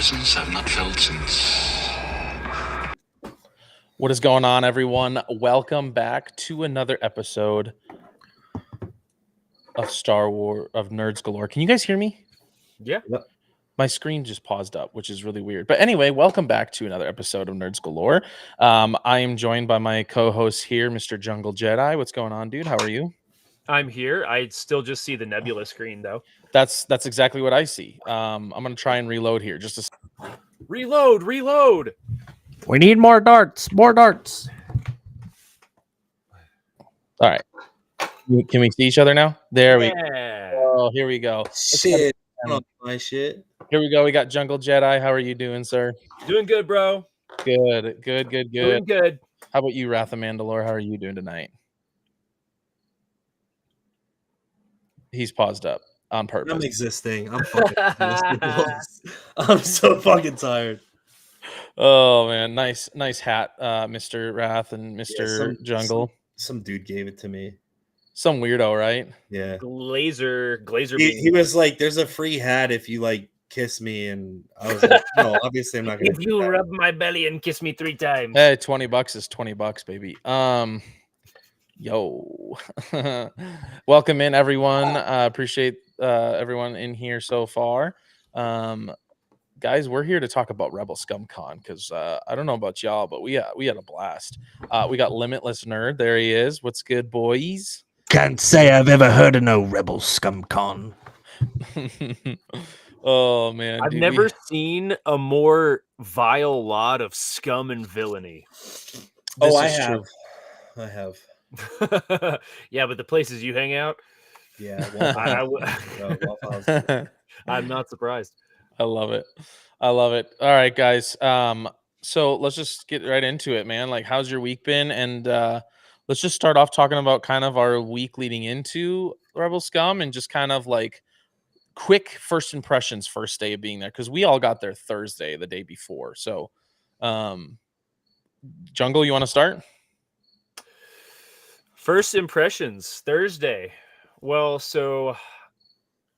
presence I've not felt since. What is going on, everyone? Welcome back to another episode of Star Wars of Nerds Galore. Can you guys hear me? Yeah. My screen just paused up, which is really weird. But anyway, welcome back to another episode of Nerds Galore. I am joined by my co-host here, Mr. Jungle Jedi. What's going on, dude? How are you? I'm here. I still just see the nebula screen, though. That's exactly what I see. I'm gonna try and reload here. Just Reload. We need more darts. More darts. all right. Can we see each other now? There we go. Yeah. Oh, here we go. Shit. My shit. Here we go. We got Jungle Jedi. How are you doing, sir? Doing good, bro. Good. Doing good. How about you, Wrath of Mandalore? How are you doing tonight? He's paused up on purpose. I'm existing. I'm fucking I'm so fucking tired. Oh man, nice hat, Mr. Wrath and Mr. Jungle. Some dude gave it to me. Some weirdo, right? Yeah. Glazer. He was like, "There's a free hat if you like kiss me," and I was like, "No, obviously I'm not gonna." If you rub my belly and kiss me 3 times. Hey, $20 is $20, baby. Yo, welcome in, everyone. Appreciate everyone in here so far. Guys, we're here to talk about Rebel Scum Con because I don't know about y'all, but we had a blast. We got Limitless Nerd. There he is. What's good, boys? Can't say I've ever heard of no Rebel Scum Con. Oh man, I've never seen a more vile lot of scum and villainy. I have. I have. Yeah, but the places you hang out, Yeah. I'm not surprised. I love it. All right, guys. So let's just get right into it, man. Like, how's your week been? And let's just start off talking about kind of our week leading into Rebel Scum and just kind of like quick first impressions, first day of being there, because we all got there Thursday, the day before. So, Jungle, you want to start? First impressions, Thursday. Well, so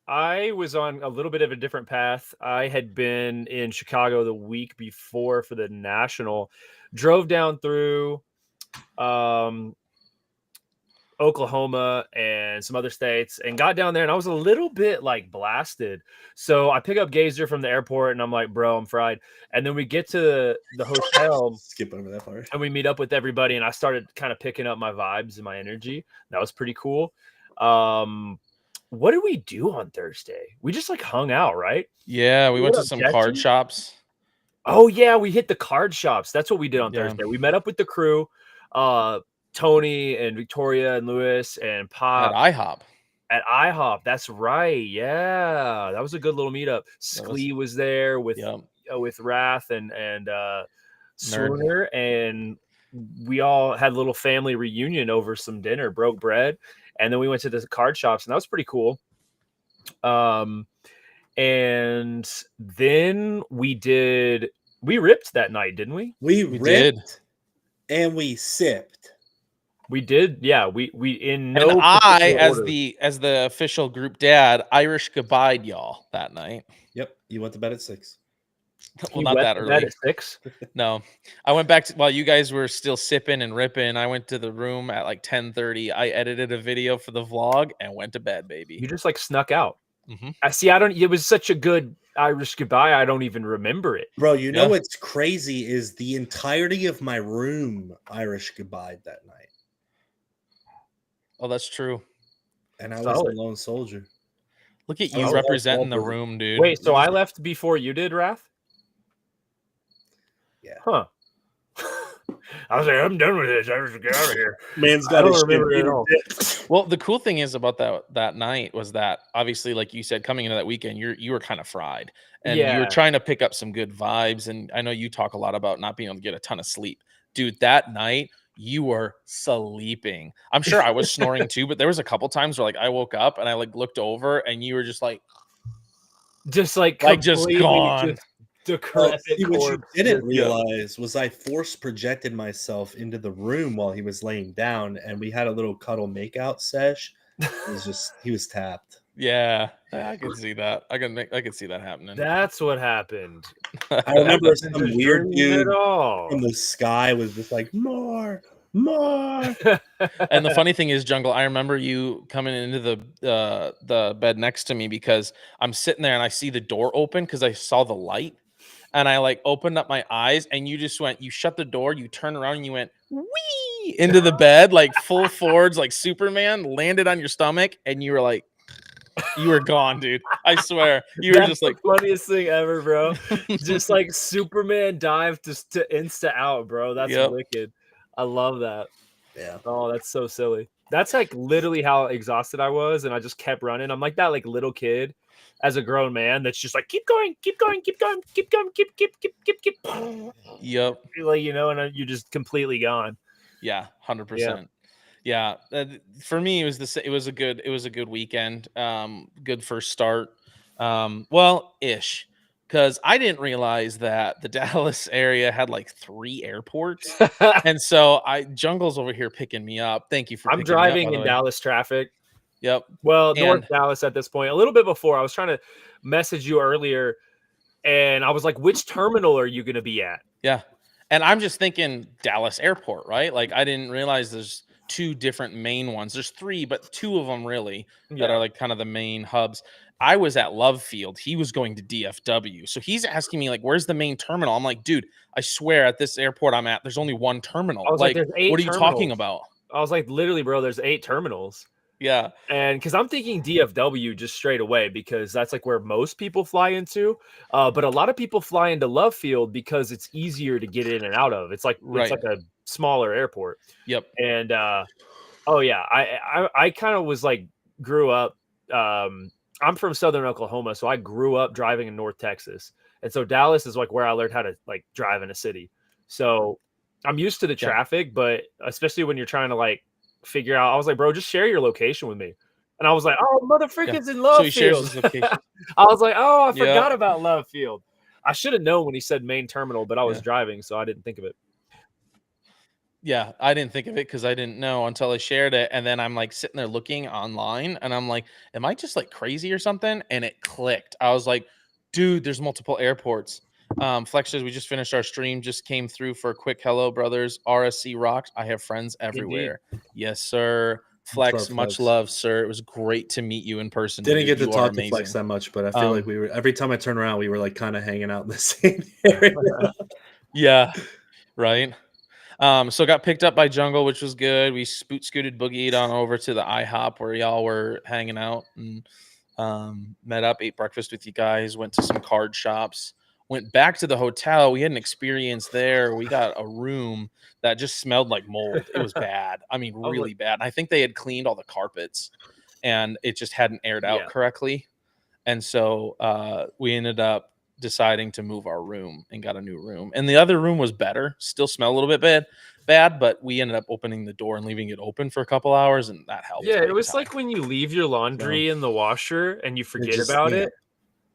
I was on a little bit of a different path. I had been in Chicago the week before for the National, drove down through Oklahoma and some other states and got down there, and I was a little bit like blasted. So I pick up Gazer from the airport and I'm like, bro, I'm fried. And then we get to the hotel, Skip over that part, and we meet up with everybody, and I started kind of picking up my vibes and my energy. That was pretty cool. What did we do on Thursday? We just like hung out, right? Yeah, we went to some card shops. Oh yeah, we hit the card shops. That's what we did on Thursday. We met up with the crew, Tony and Victoria and Lewis and Pop at IHOP. That's right. Yeah, that was a good little meetup. Sklee was there with Wrath and Swooner, and we all had a little family reunion over some dinner, broke bread, and then we went to the card shops, and that was pretty cool. And then we ripped that night, didn't we? We ripped and we sipped. We did, yeah. We in no. And I, as the official group dad, Irish goodbye y'all that night. Yep, you went to bed at 6. Well, not that early. At 6? No, I went back while you guys were still sipping and ripping. I went to the room at like 10:30. I edited a video for the vlog and went to bed, baby. You just like snuck out. Mm-hmm. I see. It was such a good Irish goodbye. I don't even remember it, bro. You know what's crazy is the entirety of my room Irish goodbye that night. Oh, that's true. And I was a lone soldier. Look at you representing the room, dude. Wait, so I left before you did, Wrath? Yeah. Huh. I was like, I'm done with this. I just get out of here. Man's got to remember it all. Well, the cool thing is about that night was that obviously, like you said, coming into that weekend, you were kind of fried, and you were trying to pick up some good vibes. And I know you talk a lot about not being able to get a ton of sleep, dude. That night you were sleeping. I'm sure I was snoring too, but there was a couple times where like I woke up and I like looked over and you were just gone. Just decrepit. What you didn't realize was I force projected myself into the room while he was laying down, and we had a little cuddle makeout sesh. It was just he was tapped. Yeah, I can see that. I can see that happening. That's what happened. I remember some weird dude from the sky was just like, more. And the funny thing is, Jungle, I remember you coming into the bed next to me because I'm sitting there and I see the door open because I saw the light. And I like opened up my eyes and you just went, you shut the door, you turned around and you went wee into the bed, like full forwards, like Superman, landed on your stomach, and you were like, you were gone, dude. I swear. You were just like the funniest thing ever, bro. Just like Superman dive to insta out, bro. That's wicked. I love that. Yeah. Oh, that's so silly. That's like literally how exhausted I was, and I just kept running. I'm like that like little kid as a grown man that's just like keep going, keep going, keep going, keep going, keep. Yep. Like, you know, and you're just completely gone. Yeah, 100%. Yeah, for me, it was a good weekend. Good first start. Well, ish, because I didn't realize that the Dallas area had like 3 airports, and so Jungle's over here picking me up. Thank you for. I'm driving in Dallas traffic. Yep. Well, North Dallas at this point. A little bit before, I was trying to message you earlier, and I was like, "Which terminal are you going to be at?" Yeah, and I'm just thinking Dallas Airport, right? Like I didn't realize there's 2 different main ones. There's 3, but 2 of them really that are like kind of the main hubs. I was at Love Field. He was going to DFW. So he's asking me like, where's the main terminal? I'm like, dude, I swear at this airport I'm at, there's only 1 terminal. I was like, there's 8 what are you talking about? I was like, literally, bro, there's 8 terminals. Yeah. And because I'm thinking DFW just straight away, because that's like where most people fly into. But a lot of people fly into Love Field because it's easier to get in and out of. It's like it's like a smaller airport. Yep. And oh yeah, I kind of was like grew up. I'm from Southern Oklahoma, so I grew up driving in North Texas, and so Dallas is like where I learned how to like drive in a city. So I'm used to the traffic, but especially when you're trying to like figure out, I was like, bro, just share your location with me. And I was like, oh, motherfucker's in Love Field. Shares his location. I was like, oh, I forgot about Love Field. I should have known when he said main terminal, but I was driving, so I didn't think of it. Yeah, I didn't think of it because I didn't know until I shared it. And then I'm like sitting there looking online and I'm like, am I just like crazy or something? And it clicked. I was like, dude, there's multiple airports. Flex says we just finished our stream, just came through for a quick hello, brothers. RSC rocks. I have friends everywhere. Indeed. Yes, sir. Flex, much love, sir. It was great to meet you in person. Didn't get to talk to Flex that much, but I feel like we were every time I turned around, we were like kind of hanging out in the same area. Yeah, right. So got picked up by Jungle, which was good. We scooted Boogie on over to the IHOP where y'all were hanging out and met up, ate breakfast with you guys, went to some card shops, went back to the hotel. We had an experience there. We got a room that just smelled like mold. It was bad. I mean, really bad. And I think they had cleaned all the carpets and it just hadn't aired out correctly. And so we ended up deciding to move our room and got a new room. And the other room was better, still smelled a little bit bad, but we ended up opening the door and leaving it open for a couple hours, and that helped. Yeah, it was like when you leave your laundry in the washer and you forget about it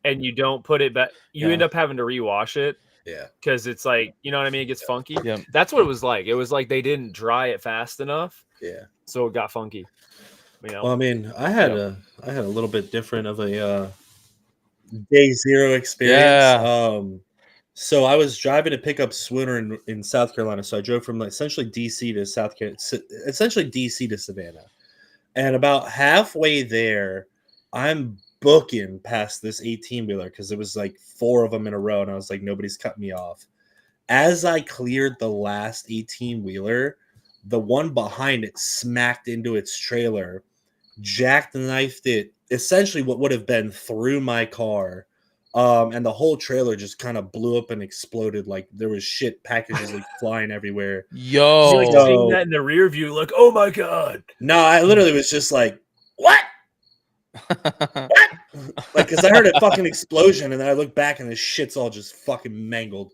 and you don't put it back, you end up having to rewash it. Yeah. Because it's like, you know what I mean? It gets funky. Yeah. That's what it was like. It was like they didn't dry it fast enough. Yeah. So it got funky. You know? Well, I mean, I had a little bit different of a day 0 experience. Yeah. So I was driving to pick up Swinner in South Carolina. So I drove from essentially DC to Savannah. And about halfway there, I'm booking past this 18-wheeler because it was like 4 of them in a row. And I was like, nobody's cut me off. As I cleared the last 18-wheeler, the one behind it smacked into its trailer, jackknifed it, essentially what would have been through my car. And the whole trailer just kind of blew up and exploded. Like there was shit packages like flying everywhere. Yo, like seeing that in the rear view, like, oh my god. No, I literally was just like, what? What? Like, because I heard a fucking explosion, and then I looked back, and the shit's all just fucking mangled.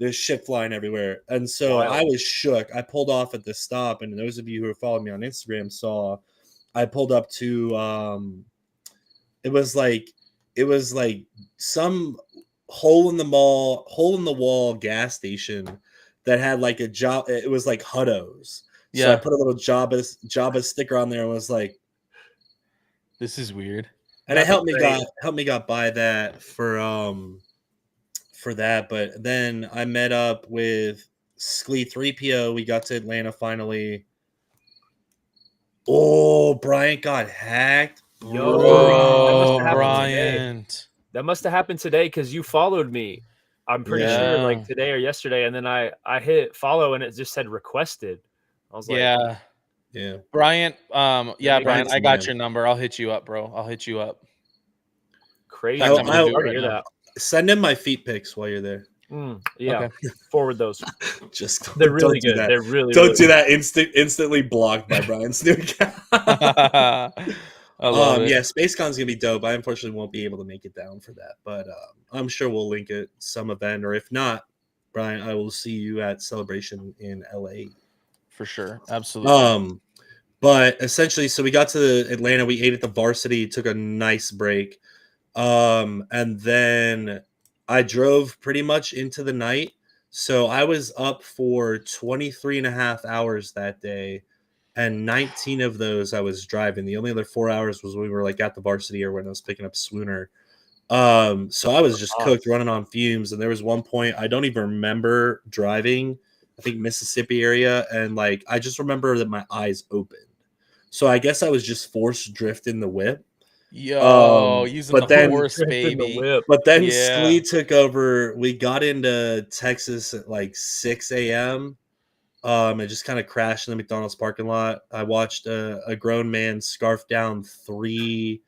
There's shit flying everywhere, and so I was shook. I pulled off at the stop, and those of you who are following me on Instagram saw I pulled up to it was like some hole in the wall gas station that had like a job. It was like Hutto's. Yeah. So I put a little Jabba sticker on there and was like, this is weird. And it helped me got by that for that. But then I met up with Sklee 3PO. We got to Atlanta finally. Oh, Bryant got hacked. Yo, Bryant. That must have happened today because you followed me. I'm pretty sure like today or yesterday, and then I hit follow and it just said requested. I was like, yeah, Bryant. Bryant, I got your number. I'll hit you up, bro. I'll hit you up. Crazy. I'll send him my feet pics while you're there. Okay. Forward those. Just they're really good. They're really don't do that. Instantly blocked by Brian's new account. I love it. Yeah, SpaceCon's gonna be dope. I unfortunately won't be able to make it down for that, but I'm sure we'll link it some event, or if not, Brian, I will see you at Celebration in LA for sure. Absolutely. But essentially, so we got to Atlanta. We ate at the Varsity, took a nice break, and then I drove pretty much into the night. So I was up for 23 and a half hours that day, and 19 of those I was driving. The only other 4 hours was when we were like at the Varsity or when I was picking up Swooner. So I was just cooked, running on fumes. And there was one point I don't even remember driving, I think Mississippi area, and like I just remember that my eyes opened. So I guess I was just forced drifting the whip. Yo, using the horse, baby. But then Sklee took over. We got into Texas at like 6 a.m. I just kind of crashed in the McDonald's parking lot. I watched a grown man scarf down 3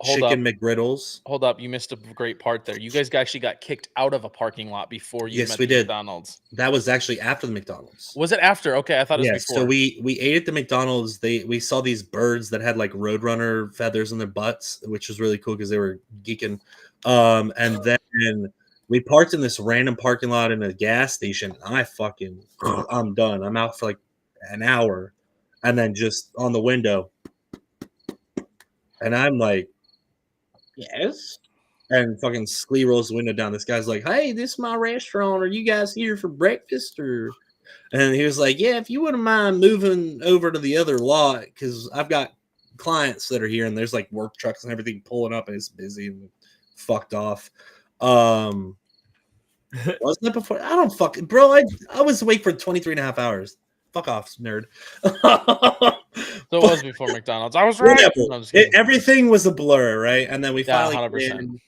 chicken McGriddles. Hold up, you missed a great part there. You guys actually got kicked out of a parking lot before you met the McDonald's. That was actually after the McDonald's. Was it after? Okay, I thought it was before. So we ate at the McDonald's. We saw these birds that had like Roadrunner feathers in their butts, which was really cool because they were geeking. And then we parked in this random parking lot in a gas station. I'm done. I'm out for like an hour, and then just on the window, and I'm like, yes. And fucking Sklee rolls the window down. This guy's like, hey, this is my restaurant. Are you guys here for breakfast? And he was like, yeah, if you wouldn't mind moving over to the other lot, because I've got clients that are here and there's like work trucks and everything pulling up and it's busy and fucked off. Wasn't it before? I don't fucking, bro. I was awake for 23 and a half hours. Fuck off, nerd. So it was before McDonald's. I was right. No, everything was a blur, right? And then we finally 100%.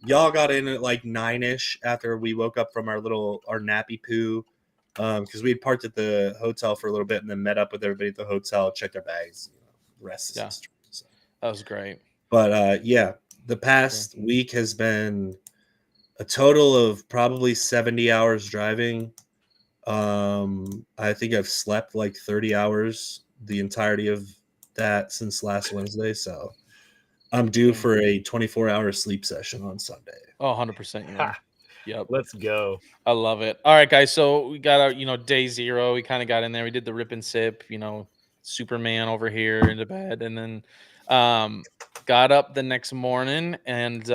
Y'all got in at like 9-ish after we woke up from our nappy poo, because we had parked at the hotel for a little bit and then met up with everybody at the hotel, checked our bags. The rest is history. So. That was great. But the past week has been a total of probably 70 hours driving. I think I've slept like 30 hours the entirety of that since last Wednesday, so I'm due for a 24-hour sleep session on Sunday. Oh, 100%. Yep. Let's go. I love it. All right, guys. So we got our, day 0. We kind of got in there. We did the rip and sip, Superman over here into bed, and then got up the next morning. And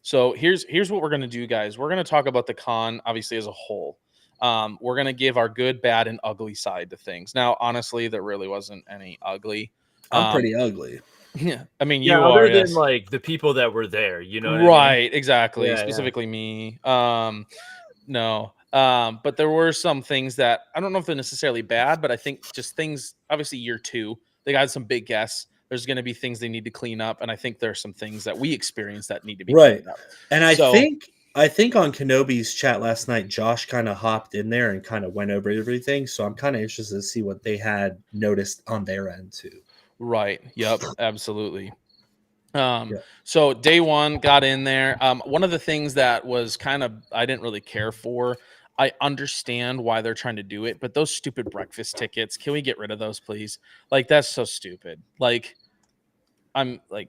so here's what we're gonna do, guys. We're gonna talk about the con, obviously, as a whole. We're going to give our good, bad, and ugly side to things. Now, honestly, there really wasn't any ugly. I'm pretty ugly. Yeah. I mean, you are. Other than, like, the people that were there, you know what I mean? Exactly. Yeah, specifically me. No. But there were some things that, I don't know if they're necessarily bad, but I think just things, obviously, year 2, they got some big guests. There's going to be things they need to clean up, and I think there are some things that we experienced that need to be cleaned up. And I think on Kenobi's chat last night, Josh kind of hopped in there and kind of went over everything. So I'm kind of interested to see what they had noticed on their end too. Right. Yep. Absolutely. So day 1 got in there. One of the things that was I didn't really care for. I understand why they're trying to do it, but those stupid breakfast tickets, can we get rid of those, please? Like, that's so stupid. Like, I'm like,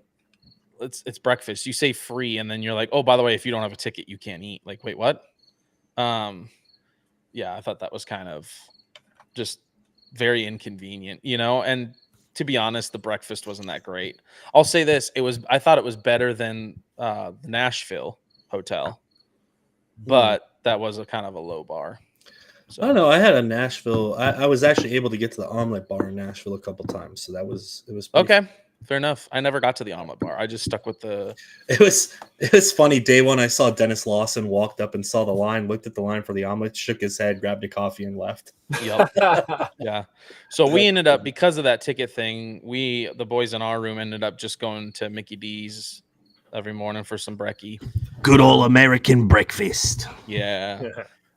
it's breakfast. You say free, and then you're like, oh, by the way, if you don't have a ticket, you can't eat. Like, wait, what? Yeah, I thought that was kind of just very inconvenient, and to be honest, the breakfast wasn't that great. I'll say this. I thought it was better than the Nashville hotel, but that was a kind of a low bar. So. I don't know. I had a Nashville. I was actually able to get to the omelet bar in Nashville a couple times, so it was okay. Fair enough. I never got to the omelet bar. I just stuck with the. It was funny. Day one, I saw Dennis Lawson walked up and saw the line, looked at the line for the omelet, shook his head, grabbed a coffee, and left. Yep. Yeah. So we ended up, because of that ticket thing, the boys in our room ended up just going to Mickey D's every morning for some brekkie. Good old American breakfast. Yeah.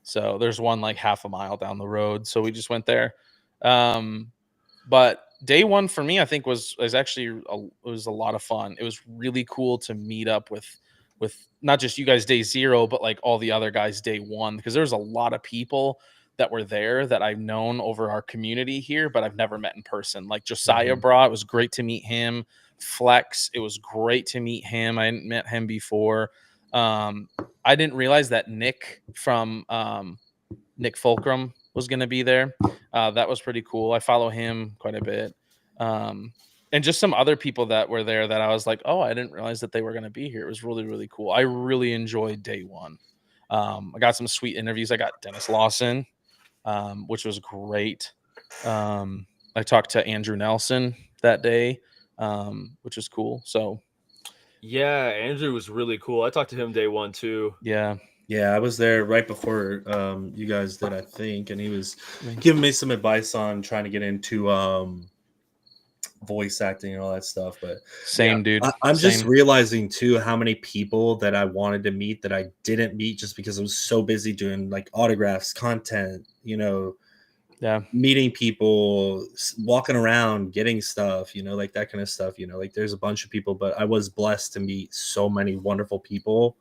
So there's one like half a mile down the road. So we just went there. But day one for me, I think was actually it was a lot of fun. It was really cool to meet up with not just you guys day 0, but like all the other guys day 1, because there's a lot of people that were there that I've known over our community here, but I've never met in person. Like Josiah Bra, it was great to meet him. Flex, it was great to meet him. I hadn't met him before. I didn't realize that Nick from Nick Fulcrum was going to be there. That was pretty cool. I follow him quite a bit. And just some other people that were there that I was like, oh, I didn't realize that they were going to be here. It was really, really cool. I really enjoyed day 1. I got some sweet interviews. I got Dennis Lawson, which was great. I talked to Andrew Nelson that day, which was cool. So, yeah, Andrew was really cool. I talked to him day 1 too. Yeah. Yeah, I was there right before you guys did, I think, and he was giving me some advice on trying to get into voice acting and all that stuff. But dude. I'm just realizing too how many people that I wanted to meet that I didn't meet just because I was so busy doing like autographs, content, meeting people, walking around, getting stuff, like that kind of stuff. Like there's a bunch of people, but I was blessed to meet so many wonderful people,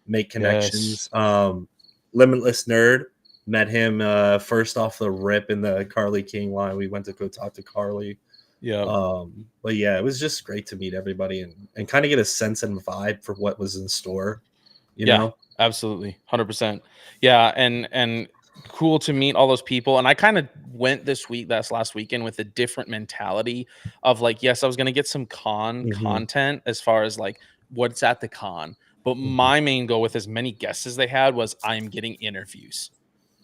make connections. Limitless Nerd, met him first off the rip in the Carly King line. We went to go talk to Carly. Yeah. But yeah, it was just great to meet everybody and kind of get a sense and vibe for what was in store. You know? Absolutely. 100%. Yeah. And cool to meet all those people. And I kind of went that's last weekend with a different mentality of like, yes, I was going to get some content as far as like what's at the con. But my main goal with as many guests as they had was I'm getting interviews.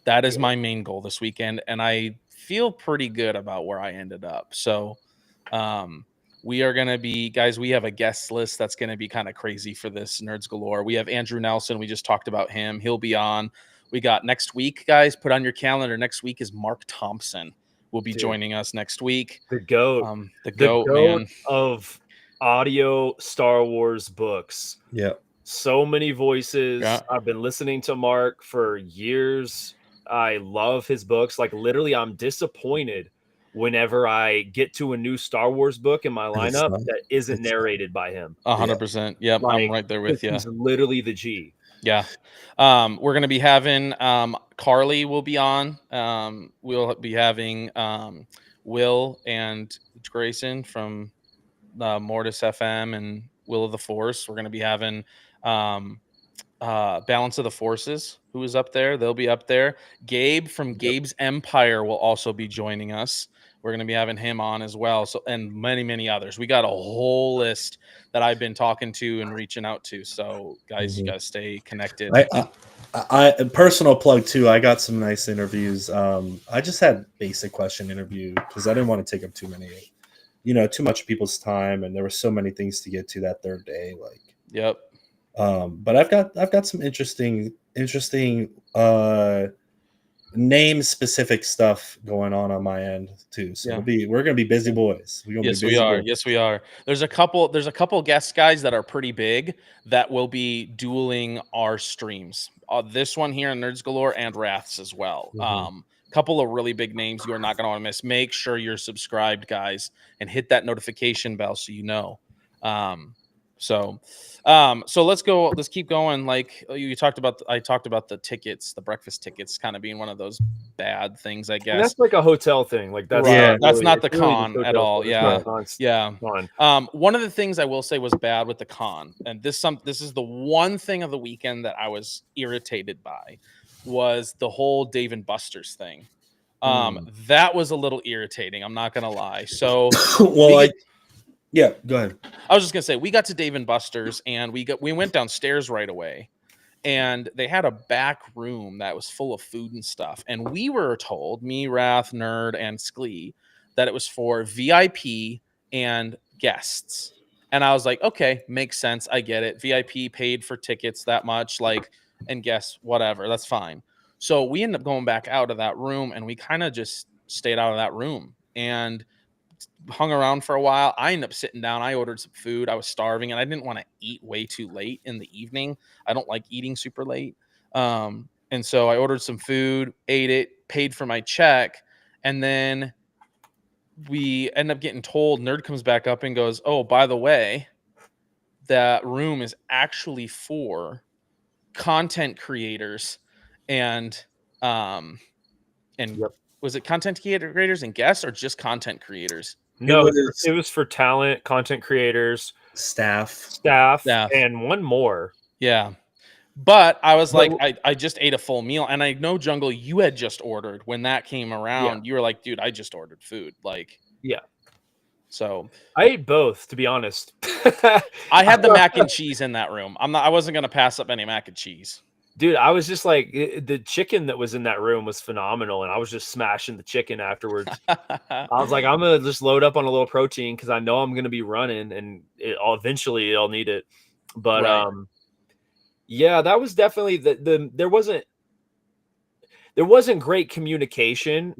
That is my main goal this weekend. And I feel pretty good about where I ended up. So we are going to be, guys, we have a guest list that's going to be kind of crazy for this Nerds Galore. We have Andrew Nelson. We just talked about him. He'll be on. We got next week, guys, put on your calendar. Next week is Mark Thompson will be joining us next week. The GOAT. The GOAT, man. Of audio Star Wars books. Yeah. So many voices. Yeah. I've been listening to Mark for years. I love his books. Like literally, I'm disappointed whenever I get to a new Star Wars book in my lineup that isn't narrated by him. 100%. Yep, like, I'm right there with you. He's literally the G. Yeah. We're going to be having Carly will be on. We'll be having Will and Grayson from Mortis FM and Will of the Force. We're going to be having Balance of the Forces, who is up there. They'll be up there. Gabe from Gabe's Empire will also be joining us. We're going to be having him on as well. So, and many, many others. We got a whole list that I've been talking to and reaching out to. So guys, you got to stay connected. I personal plug too. I got some nice interviews. I just had basic question interview because I didn't want to take up too much people's time. And there were so many things to get to that third day. Like, yep. But I've got some interesting name specific stuff going on my end too. So we're gonna be busy boys. Yes, we are. There's a couple guest guys that are pretty big that will be dueling our streams. This one here in Nerds Galore and Wraths as well. Couple of really big names you are not gonna want to miss. Make sure you're subscribed, guys, and hit that notification bell so you know. So let's go. Let's keep going. Like I talked about the tickets, the breakfast tickets, kind of being one of those bad things, I guess. And that's like a hotel thing. Like that's that's not the con at all. Yeah. One of the things I will say was bad with the con, and this is the one thing of the weekend that I was irritated by, was the whole Dave and Buster's thing. That was a little irritating. I'm not gonna lie. So yeah, go ahead. I was just gonna say we got to Dave and Buster's and we went downstairs right away, and they had a back room that was full of food and stuff. And we were told, me, Wrath, Nerd, and Sklee, that it was for VIP and guests. And I was like, okay, makes sense. I get it. VIP paid for tickets that much, like, and guests, whatever, that's fine. So we ended up going back out of that room, and we kind of just stayed out of that room and hung around for a while. I ended up sitting down. I ordered some food. I was starving, and I didn't want to eat way too late in the evening. I don't like eating super late. And so I ordered some food, ate it, paid for my check, and then we end up getting told, Nerd comes back up and goes, oh, by the way, that room is actually for content creators and Yep. was it content creators and guests or just content creators? No, it was for talent, content creators, staff, and one more. Yeah. But I was like, I just ate a full meal, and I know, Jungle, you had just ordered when that came around. Yeah. You were like, dude, I just ordered food. Like, yeah. So I ate both, to be honest. I had the mac and cheese in that room. I wasn't going to pass up any mac and cheese. Dude, I was just like, the chicken that was in that room was phenomenal, and I was just smashing the chicken afterwards. I was like, I'm going to just load up on a little protein because I know I'm going to be running, and eventually I'll need it. But, right. Yeah, that was definitely there wasn't great communication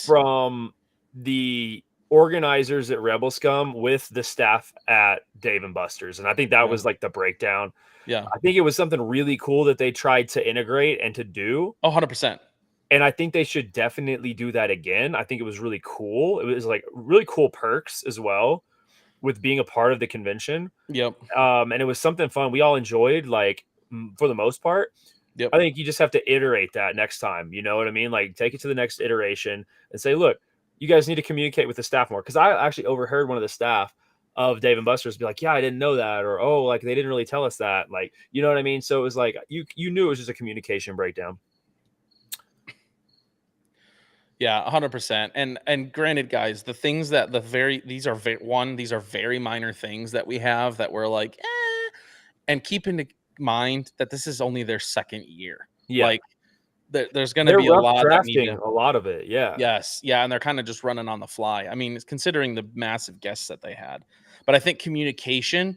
from the organizers at Rebel Scum with the staff at Dave & Buster's. And I think that was like the breakdown. Yeah. I think it was something really cool that they tried to integrate and to do. 100%. And I think they should definitely do that again. I think it was really cool. It was like really cool perks as well with being a part of the convention. Yep. And it was something fun. We all enjoyed, like, for the most part. Yep. I think you just have to iterate that next time. You know what I mean? Like, take it to the next iteration and say, look, you guys need to communicate with the staff more. Because I actually overheard one of the staff of Dave & Buster's be like, yeah, I didn't know that. Or, oh, like, they didn't really tell us that. Like, you know what I mean? So it was like, you knew it was just a communication breakdown. Yeah, 100%. And granted, guys, the things that these are very minor things that we have that we're like, and keep in mind that this is only their second year. Yeah. Like, there's going to be a lot drafting a lot of it. Yeah. Yes. Yeah. And they're kind of just running on the fly. I mean, considering the massive guests that they had, but I think communication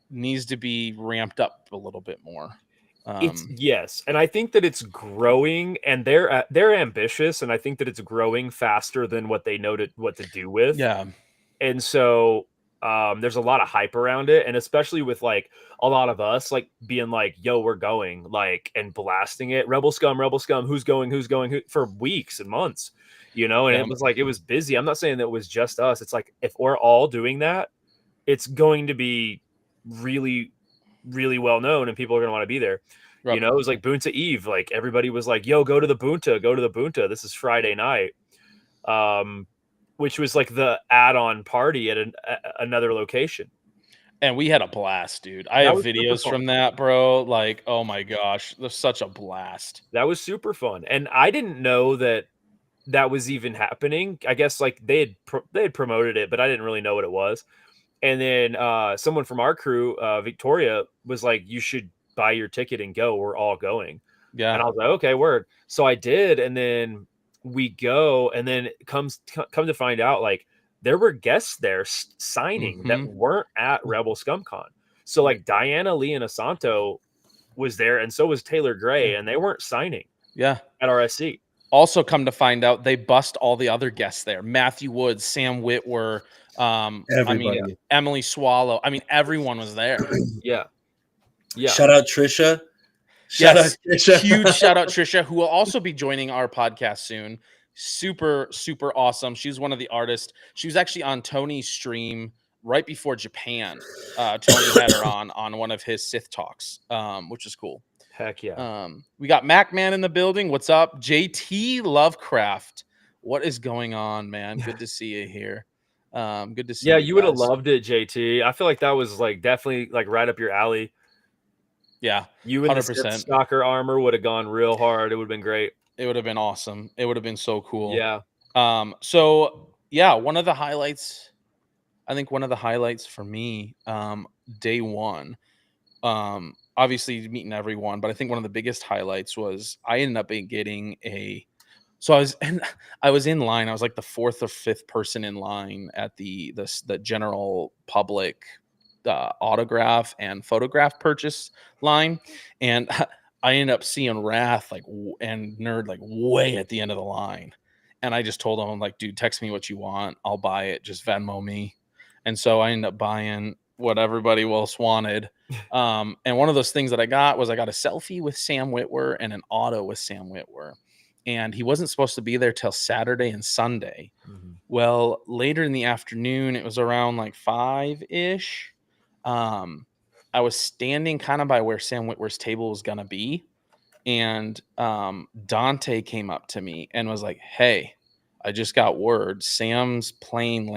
needs to be ramped up a little bit more. Yes. And I think that it's growing, and they're ambitious. And I think that it's growing faster than what they know what to do with. Yeah. And so there's a lot of hype around it, and especially with like a lot of us like being like, yo, we're going, like, and blasting it. Rebel Scum, who's going for weeks and months, you know? And it was like, it was busy. I'm not saying that it was just us. It's like, if we're all doing that, it's going to be really, really well known, and people are going to want to be there. Right. You know, it was like Bunta Eve. Like, everybody was like, yo, go to the Bunta. This is Friday night. Which was like the add-on party at another location. And we had a blast, dude. I have videos from that, bro. Like, oh my gosh, there's such a blast. That was super fun. And I didn't know that was even happening. I guess like they had promoted it, but I didn't really know what it was. And then someone from our crew, Victoria, was like, you should buy your ticket and go. We're all going. Yeah. And I was like, okay, word. So I did. And then we go, and then come to find out, like, there were guests there signing that weren't at Rebel Scum Con. So like Diana Lee and Asanto was there, and so was Taylor Gray, and they weren't signing. Yeah, at RSC. Also, come to find out, they bust all the other guests there. Matthew Woods, Sam Whitwer, Emily Swallow. I mean, everyone was there. Yeah. Shout out Trisha. Huge shout out Trisha, who will also be joining our podcast soon. Super, super awesome. She's one of the artists. She was actually on Tony's stream right before Japan. Tony had her on one of his Sith talks, which is cool. Heck yeah. We got MacMan in the building. What's up? JT Lovecraft. What is going on, man? Good to see you here. Good to see you. Yeah, you would have loved it, JT. I feel like that was like definitely like right up your alley. Yeah, you and 100%. The stalker armor would have gone real hard. It would have been great. It would have been awesome. It would have been so cool. Yeah. So yeah, one of the highlights for me, day one, obviously meeting everyone, but I think one of the biggest highlights was I ended up getting So I was in line. I was like the 4th or 5th person in line at the general public autograph and photograph purchase line, and I ended up seeing Wrath and Nerd like way at the end of the line, and I just told him, I'm like, dude, text me what you want, I'll buy it, just Venmo me. And so I ended up buying what everybody else wanted. And one of those things that I got was I got a selfie with Sam Witwer and an auto with Sam Witwer, and he wasn't supposed to be there till Saturday and Sunday. Well, later in the afternoon, it was around like 5-ish. I was standing kind of by where Sam Witwer's table was going to be. And Dante came up to me and was like, hey, I just got word. Sam's plane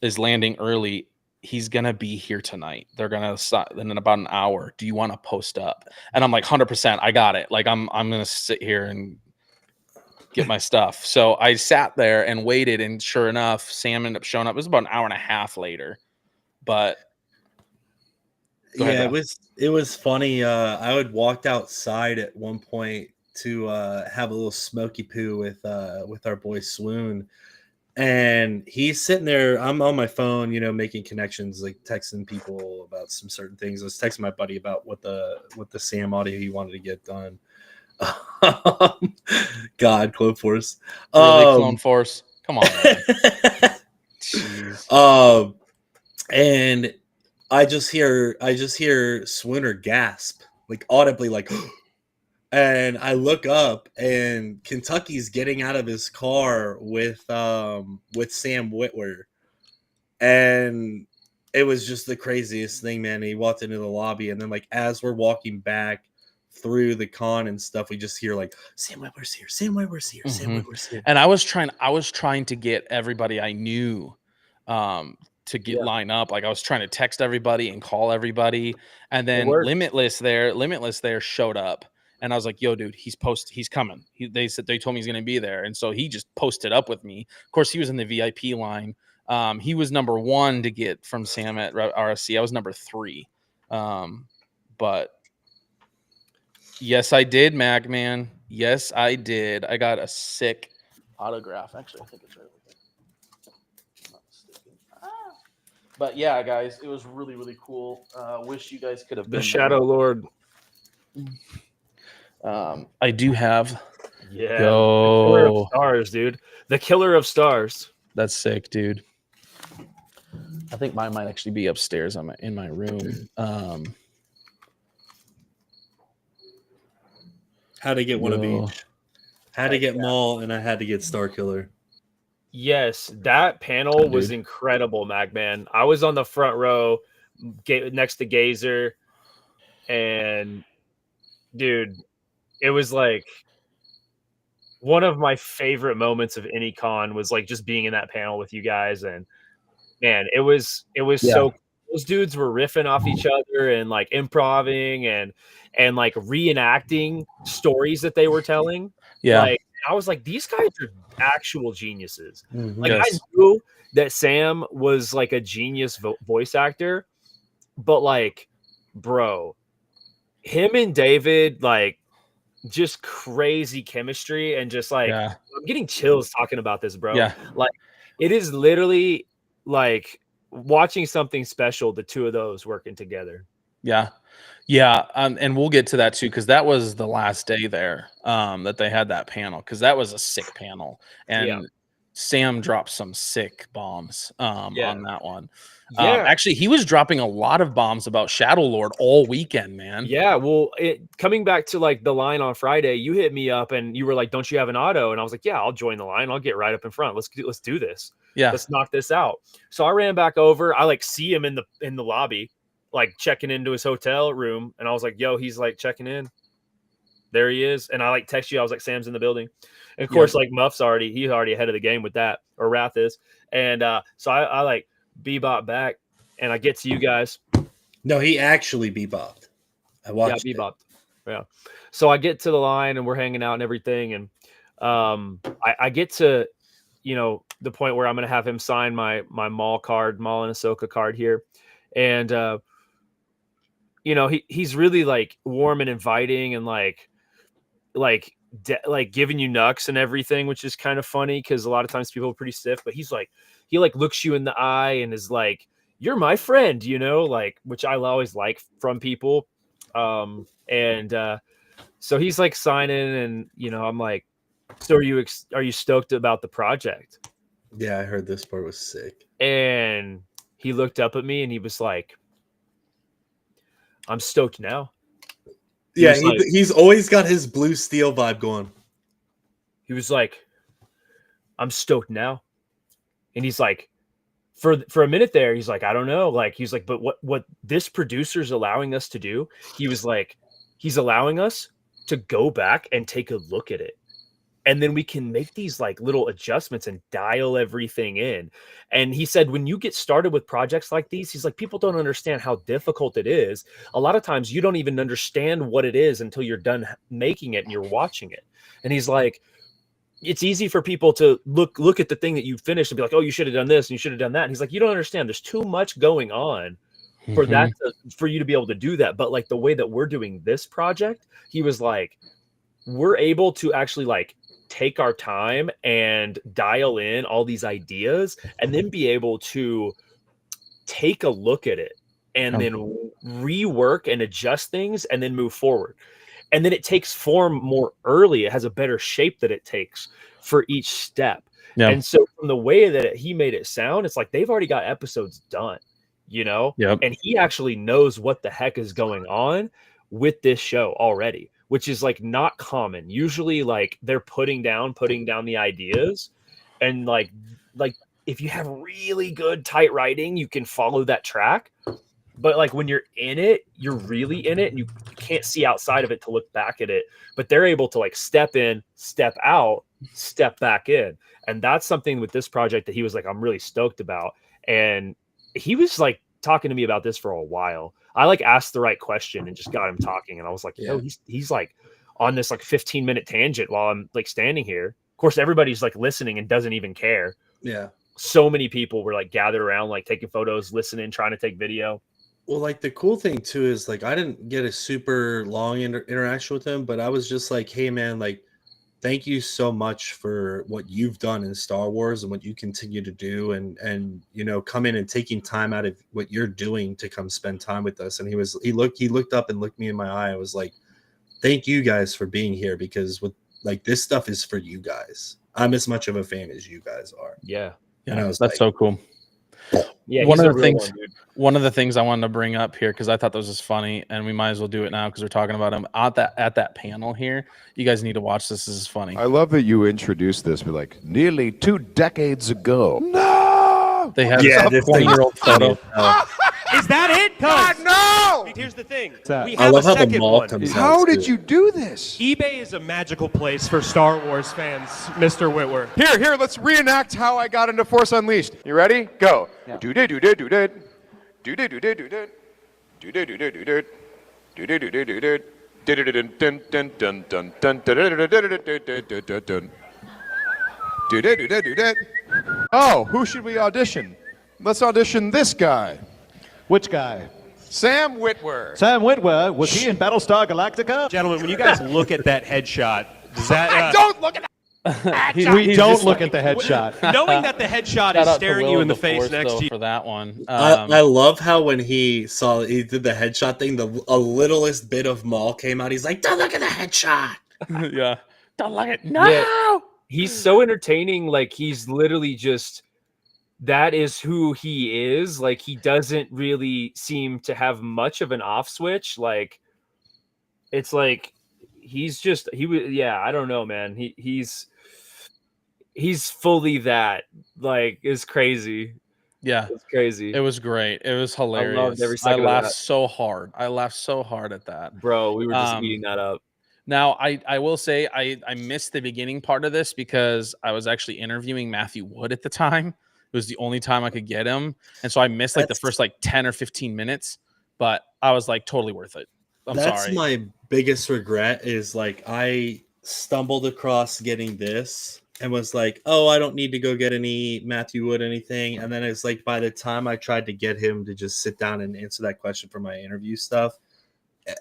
is landing early. He's going to be here tonight. They're going to start in about an hour. Do you want to post up? And I'm like, 100%, I got it. Like, I'm going to sit here and get my stuff. So I sat there and waited, and sure enough, Sam ended up showing up. It was about an hour and a half later, but yeah, it was funny. I would walked outside at one point to have a little smoky poo with our boy Swoon, and he's sitting there. I'm on my phone, making connections, like texting people about some certain things. I was texting my buddy about what the Sam audio he wanted to get done. God, Clone Force. Really, Clone Force? Come on, man. Jeez. And I just hear Swinner gasp, like audibly, like, and I look up, and Kentucky's getting out of his car with Sam Witwer, and it was just the craziest thing, man. He walked into the lobby, and then like as we're walking back through the con and stuff, we just hear like, Sam Witwer's here, Sam Witwer's here, Sam Witwer's here. And I was trying to get everybody I knew to get line up. Like I was trying to text everybody and call everybody, and then Limitless there showed up, and I was like, yo, dude, he's coming. They told me he's gonna be there, and so he just posted up with me. Of course, he was in the VIP line. He was number 1 to get from Sam at RSC. I was number 3. But yes, I did, Magman. Yes, I did. I got a sick autograph. Actually, I think it's right over there. Not mistaken. But yeah, guys, it was really, really cool. Wish you guys could have been the Shadow there. Lord. I do have. Yeah. The Killer of Stars, dude. The Killer of Stars. That's sick, dude. I think mine might actually be upstairs in my room. Had to get one of each. Had to get Maul, and I had to get Star Killer. Yes, that panel was incredible, Magman. I was on the front row next to Gazer, and dude, it was like one of my favorite moments of any con was like just being in that panel with you guys. And man, it was so those dudes were riffing off each other and like improvising and like reenacting stories that they were telling. Yeah. Like I was like, these guys are actual geniuses. Like I knew that Sam was like a genius voice actor, but like, bro, him and David, like just crazy chemistry, and just like I'm getting chills talking about this, bro. Yeah. Like it is literally like watching something special, the two of those working together. Yeah. And we'll get to that too, because that was the last day there that they had that panel, because that was a sick panel, and Sam dropped some sick bombs on that one. Actually, he was dropping a lot of bombs about Shadow Lord all weekend, man. Yeah, well, coming back to like the line on Friday, you hit me up and you were like, "Don't you have an auto?" And I was like, "Yeah, I'll join the line. I'll get right up in front. Let's do this. Yeah, let's knock this out." So I ran back over. I like see him in the lobby, like checking into his hotel room, and I was like, "Yo," he's like checking in. There he is, and I like text you. I was like, "Sam's in the building," and of course, like Muff's he's already ahead of the game with that, or Wrath is, and so I like bebop back, and I get to you guys. No, he actually bebopped. I watched. Yeah, bebopped. Yeah. So I get to the line, and we're hanging out and everything, and I get to, the point where I'm going to have him sign my Maul and Ahsoka card here, and he's really like warm and inviting, and like like giving you knucks and everything, which is kind of funny because a lot of times people are pretty stiff, but he's like, he like looks you in the eye and is like, you're my friend, you know, like, which I always like from people. So he's like signing, and you know, I'm like, so are you stoked about the project? Yeah, I heard this part was sick. And he looked up at me and he was like, I'm stoked now. He's always got his Blue Steel vibe going. He was like, I'm stoked now. And he's like, for a minute there, he's like, I don't know. Like, he's like, but what this producer's allowing us to do, he was like, he's allowing us to go back and take a look at it. And then we can make these like little adjustments and dial everything in. And he said, when you get started with projects like these, he's like, people don't understand how difficult it is. A lot of times you don't even understand what it is until you're done making it and you're watching it. And he's like, it's easy for people to look at the thing that you finished and be like, oh, you should have done this and you should have done that. And he's like, you don't understand. There's too much going on for that for you to be able to do that. But like the way that we're doing this project, he was like, we're able to actually like take our time and dial in all these ideas and then be able to take a look at it and then rework and adjust things and then move forward. And then it takes form more early. It has a better shape that it takes for each step. Yeah. And so from the way that he made it sound, it's like they've already got episodes done, you know? Yep. And he actually knows what the heck is going on with this show already, which is like not common. Usually like they're putting down the ideas, and like if you have really good tight writing, you can follow that track. But like when you're in it, you're really in it and you can't see outside of it to look back at it. But they're able to like step in, step out, step back in. And that's something with this project that he was like, I'm really stoked about. And he was like talking to me about this for a while. I like asked the right question and just got him talking. And I was like, yo, he's like on this like 15-minute tangent while I'm like standing here. Of course, everybody's like listening and doesn't even care. Yeah. So many people were like gathered around, like taking photos, listening, trying to take video. Well, like the cool thing too is like I didn't get a super long interaction with him, but I was just like, hey man, like thank you so much for what you've done in Star Wars and what you continue to do, and you know, coming and taking time out of what you're doing to come spend time with us. And he looked up and looked me in my eye. I was like, thank you guys for being here, because with like this stuff is for you guys. I'm as much of a fan as you guys are. Yeah. And that's like, so cool. Yeah, one of the things I wanted to bring up here, because I thought this was funny, and we might as well do it now because we're talking about him at that panel here. You guys need to watch this. This is funny. I love that you introduced this, but like nearly 2 decades ago. No, they have this 20-year-old photo. Is that it? God, no! Here's the thing. I love how the mall comes out. How did you do this? eBay is a magical place for Star Wars fans, Mr. Whitworth. Here, let's reenact how I got into Force Unleashed. You ready? Go. Do-do-do-do-do-do. Do-do-do-do-do-do. Do-do-do-do-do-do. Do-do-do-do-do-do. Oh, who should we audition? Let's audition this guy. Which guy? Sam Witwer. Sam Witwer, was he in Battlestar Galactica? Gentlemen, when you guys look at that headshot, does that... Don't look at we don't look at the headshot. Knowing that the headshot is staring you in the face next to you. For that one. I love how when he did the headshot thing, a littlest bit of Maul came out. He's like, don't look at the headshot. Yeah. Don't look at no. He's so entertaining. Like he's literally just... that is who he is. Like he doesn't really seem to have much of an off switch. Like it's like I don't know, man. He's fully that. Like it's crazy. Yeah, it's crazy. It was great. It was hilarious. I laughed so hard. I laughed so hard at that, bro. We were just eating that up. Now, I will say I missed the beginning part of this because I was actually interviewing Matthew Wood at the time. It was the only time I could get him. And so I missed like the first like 10 or 15 minutes, but I was like totally worth it. That's my biggest regret is like I stumbled across getting this and was like, oh, I don't need to go get any Matthew Wood anything. And then it's like by the time I tried to get him to just sit down and answer that question for my interview stuff,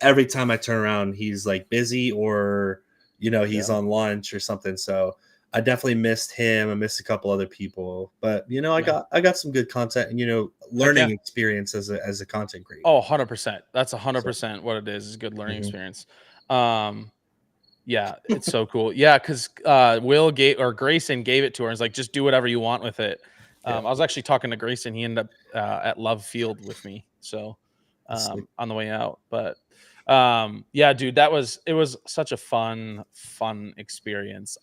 every time I turn around, he's like busy or he's on lunch or something. So I definitely missed him. I missed a couple other people, but I got some good content and learning experience as a content creator. Oh, 100%. That's 100% what it is good learning experience. Yeah, it's so cool. Yeah, because Grayson gave it to her and was like, just do whatever you want with it. I was actually talking to Grayson. He ended up at Love Field with me. So on the way out. But yeah, dude, it was such a fun experience.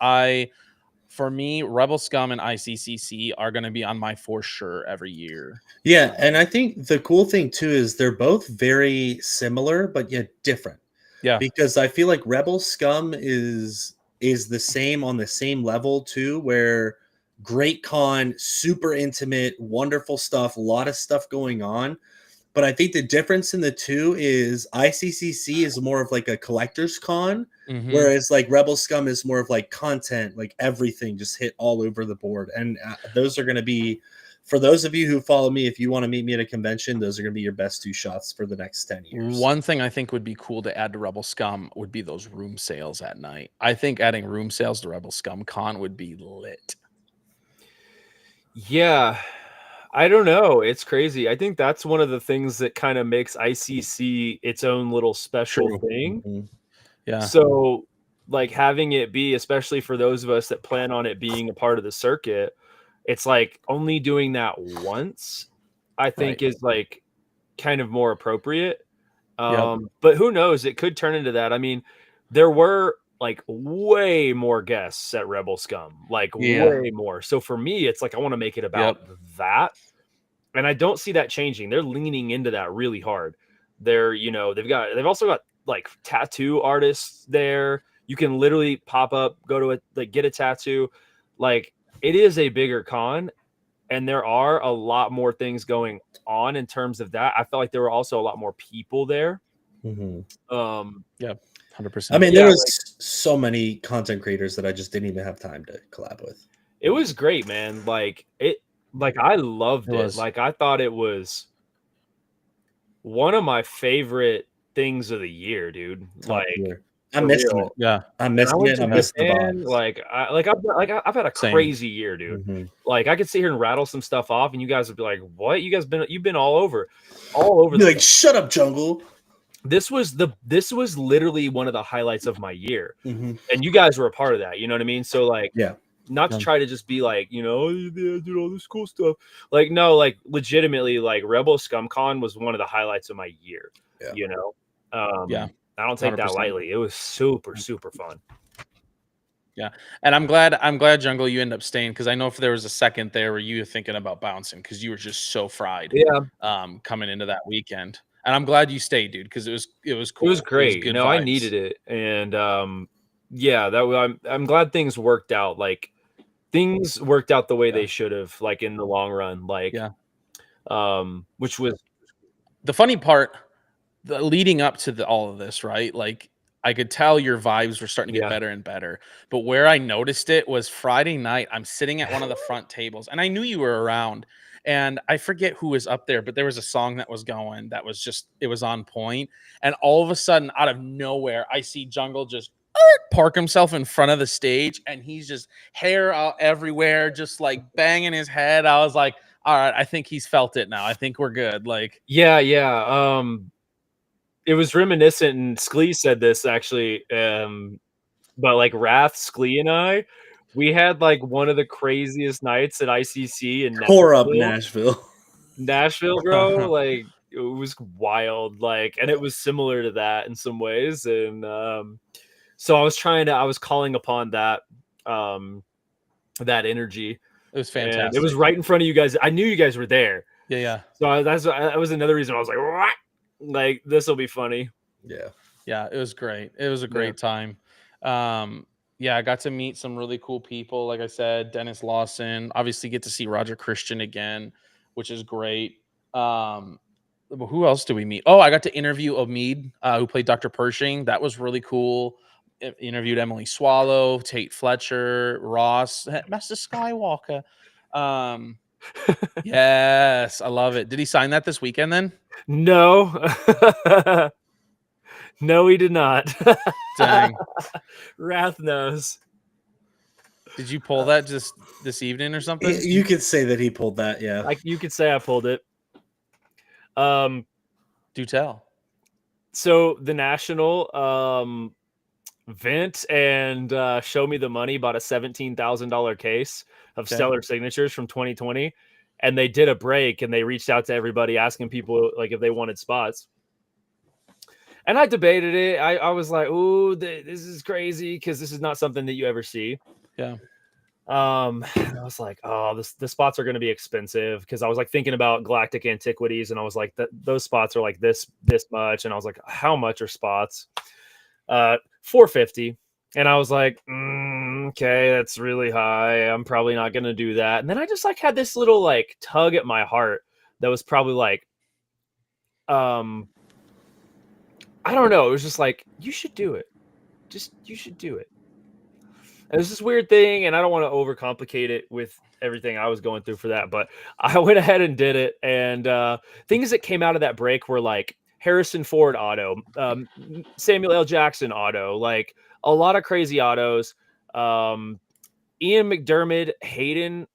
For me, Rebel Scum and ICCC are going to be on my for sure every year. Yeah, and I think the cool thing too is they're both very similar, but yet different. Yeah, because I feel like Rebel Scum is the same on the same level too, where great con, super intimate, wonderful stuff, a lot of stuff going on. But I think the difference in the two is ICCC is more of like a collector's con, whereas like Rebel Scum is more of like content, like everything just hit all over the board. And those are going to be, for those of you who follow me, if you want to meet me at a convention, those are going to be your best 2 shots for the next 10 years. One thing I think would be cool to add to Rebel Scum would be those room sales at night. I think adding room sales to Rebel Scum Con would be lit. Yeah. I don't know. It's crazy. I think that's one of the things that kind of makes ICC its own little special thing. Yeah. So like having it be, especially for those of us that plan on it being a part of the circuit, it's like only doing that once, I think is like kind of more appropriate. But who knows? It could turn into that. I mean, there were like way more guests at Rebel Scum, like way more. So for me, it's like I want to make it about that. And I don't see that changing. They're leaning into that really hard. They're, they've also got like tattoo artists there. You can literally pop up, go to it, like get a tattoo. Like it is a bigger con, and there are a lot more things going on in terms of that. I felt like there were also a lot more people there. Yeah, 100%. I mean, there was so many content creators that I just didn't even have time to collab with. It was great, man. I loved it. Like I thought it was one of my favorite things of the year, dude. Like I missed it. Yeah, I missed it. I missed the vibes. I've had a crazy year, dude. Like I could sit here and rattle some stuff off, and you guys would be like, "What? You've been all over." Like, shut up, Jungle. This was literally one of the highlights of my year, and you guys were a part of that. You know what I mean? So like, not to try to just be like, I did all this cool stuff. Like, no, like legitimately, like Rebel Scum Con was one of the highlights of my year. I don't take 100%. That lightly. It was super, super fun. Yeah. And I'm glad Jungle, you end up staying, because I know if there was a second there where you were thinking about bouncing because you were just so fried coming into that weekend. And I'm glad you stayed, dude, because it was cool. It was great. It was I needed it. And I'm glad things worked out. Like things worked out the way they should have, like in the long run. Like which was the funny part, the leading up to all of this, right? Like I could tell your vibes were starting to get better and better. But where I noticed it was Friday night. I'm sitting at one of the front tables, and I knew you were around. And I forget who was up there, but there was a song that was going that was just, it was on point. And all of a sudden, out of nowhere, I see Jungle just park himself in front of the stage, and he's just hair out everywhere, just like banging his head. I was like, all right, I think he's felt it now. I think we're good. Like, yeah. It was reminiscent, and Sklee said this actually, but like Wrath, Sklee, and I, we had like one of the craziest nights at ICC in Nashville, bro. Like it was wild. Like, and it was similar to that in some ways. And so I was calling upon that that energy. It was fantastic. And it was right in front of you guys. I knew you guys were there. Yeah. So that was another reason I was like, what? Like this will be funny. Yeah, it was great. It was a great time. I got to meet some really cool people. Like I said, Dennis Lawson, obviously get to see Roger Christian again, which is great. Who else do we meet? Oh, I got to interview Omid, who played Dr. Pershing. That was really cool. Interviewed Emily Swallow, Tate Fletcher, Ross, Master Skywalker. Yes, I love it. Did he sign that this weekend then? No. No, he did not. Dang. Wrath knows. Did you pull that just this evening or something? You could say that he pulled that, yeah. You could say I pulled it. Do tell. So the National, Vint and Show Me the Money bought a $17,000 case of Stellar Signatures from 2020, and they did a break and they reached out to everybody asking people like if they wanted spots. And I debated it. I was like, "Ooh, this is crazy because this is not something that you ever see." Yeah. I was like, "Oh, the spots are going to be expensive," because I was like thinking about Galactic Antiquities, and I was like, "Those spots are like this much," and I was like, "How much are spots?" $450, and I was like, "Okay, that's really high. I'm probably not going to do that." And then I just like had this little like tug at my heart that was probably like, I don't know. It was just like, you should do it. You should do it. And it's this weird thing, and I don't want to overcomplicate it with everything I was going through for that, but I went ahead and did it. And things that came out of that break were like Harrison Ford auto, Samuel L. Jackson auto, like a lot of crazy autos. Ian McDermott, Hayden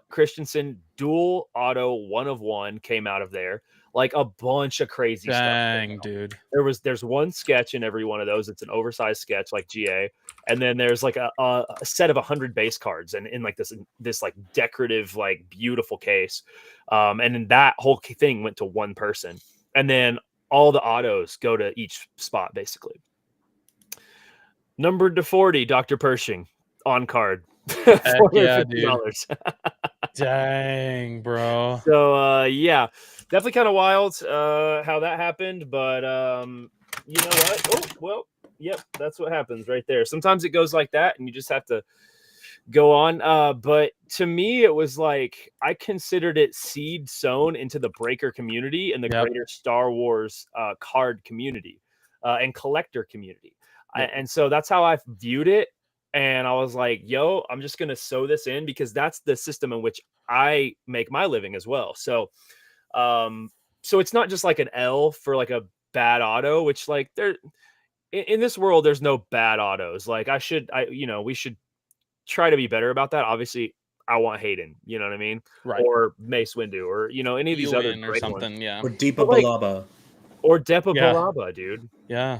Christensen, dual auto 1 of 1 came out of there. Like a bunch of crazy stuff. Dang, dude. There's one sketch in every one of those. It's an oversized sketch like GA. And then there's like a set of 100 base cards and in like this like decorative, like beautiful case. And then that whole thing went to one person. And then all the autos go to each spot, basically. Numbered to 40, Dr. Pershing on card. Heck yeah, dude. Dang, bro. So yeah, definitely kind of wild how that happened, but you know what? Oh, well, yep, that's what happens right there. Sometimes it goes like that, and you just have to go on. But to me, it was like I considered it seed sown into the breaker community and the greater Star Wars card community and collector community. And so that's how I viewed it. And I was like, yo, I'm just going to sew this in because that's the system in which I make my living as well. So, so it's not just like an L for like a bad auto, which like there in this world, there's no bad autos. Like we should try to be better about that. Obviously I want Hayden, you know what I mean? Right. Or Mace Windu or, any of these other or something. ones. Yeah. Or Deepa Balaba. Or Depa Balaba, dude. Yeah.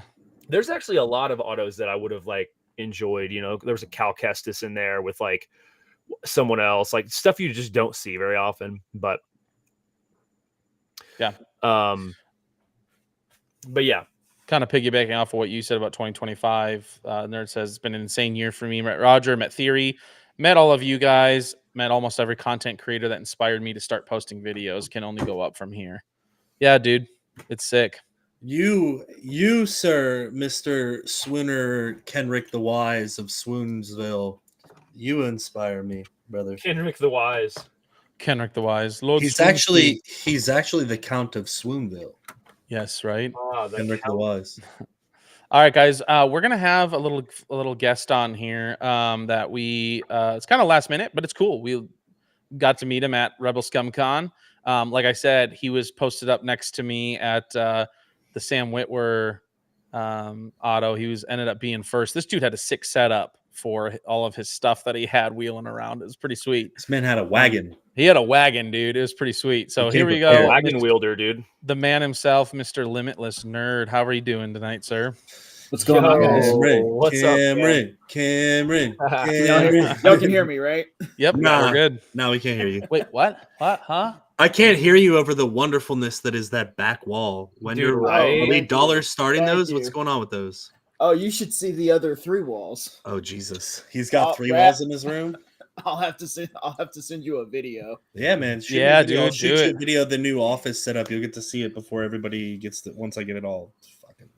There's actually a lot of autos that I would have like enjoyed. There was a Cal Kestis in there with like someone else, like stuff you just don't see very often. But yeah. But yeah. Kind of piggybacking off of what you said about 2025. Nerd says it's been an insane year for me. Met Roger, met Theory, met all of you guys, met almost every content creator that inspired me to start posting videos. Can only go up from here. Yeah, dude. It's sick. You, sir, Mr. Swooner Kenrick the Wise of Swoonsville, you inspire me, brother. Kenrick the Wise. Lord he's actually the Count of Swoonville. Yes, right. Kenrick the Wise. All right, guys. We're gonna have a little guest on here. That we it's kind of last minute, but it's cool. We got to meet him at Rebel Scum Con. Like I said, he was posted up next to me at the Sam Witwer auto. He ended up being first. This dude had a sick setup for all of his stuff that he had wheeling around. It was pretty sweet. This man had a wagon. He had a wagon, dude. It was pretty sweet. So here we go. Wagon wielder, dude. The man himself, Mr. Limitless Nerd. How are you doing tonight, sir? What's going on, guys? What's Cameron. Y'all can hear me, right? Yep. We're good. No, we can't hear you. Wait, what? What? Huh? I can't hear you over the wonderfulness that is that back wall. When are we dollars starting those? What's going on with those? Oh, you should see the other 3 walls. Oh Jesus, he's got 3 walls in his room. I'll have to send you a video. Yeah, man. Dude, I'll shoot you a video of the new office setup. You'll get to see it before everybody gets it. Once I get it all, fucking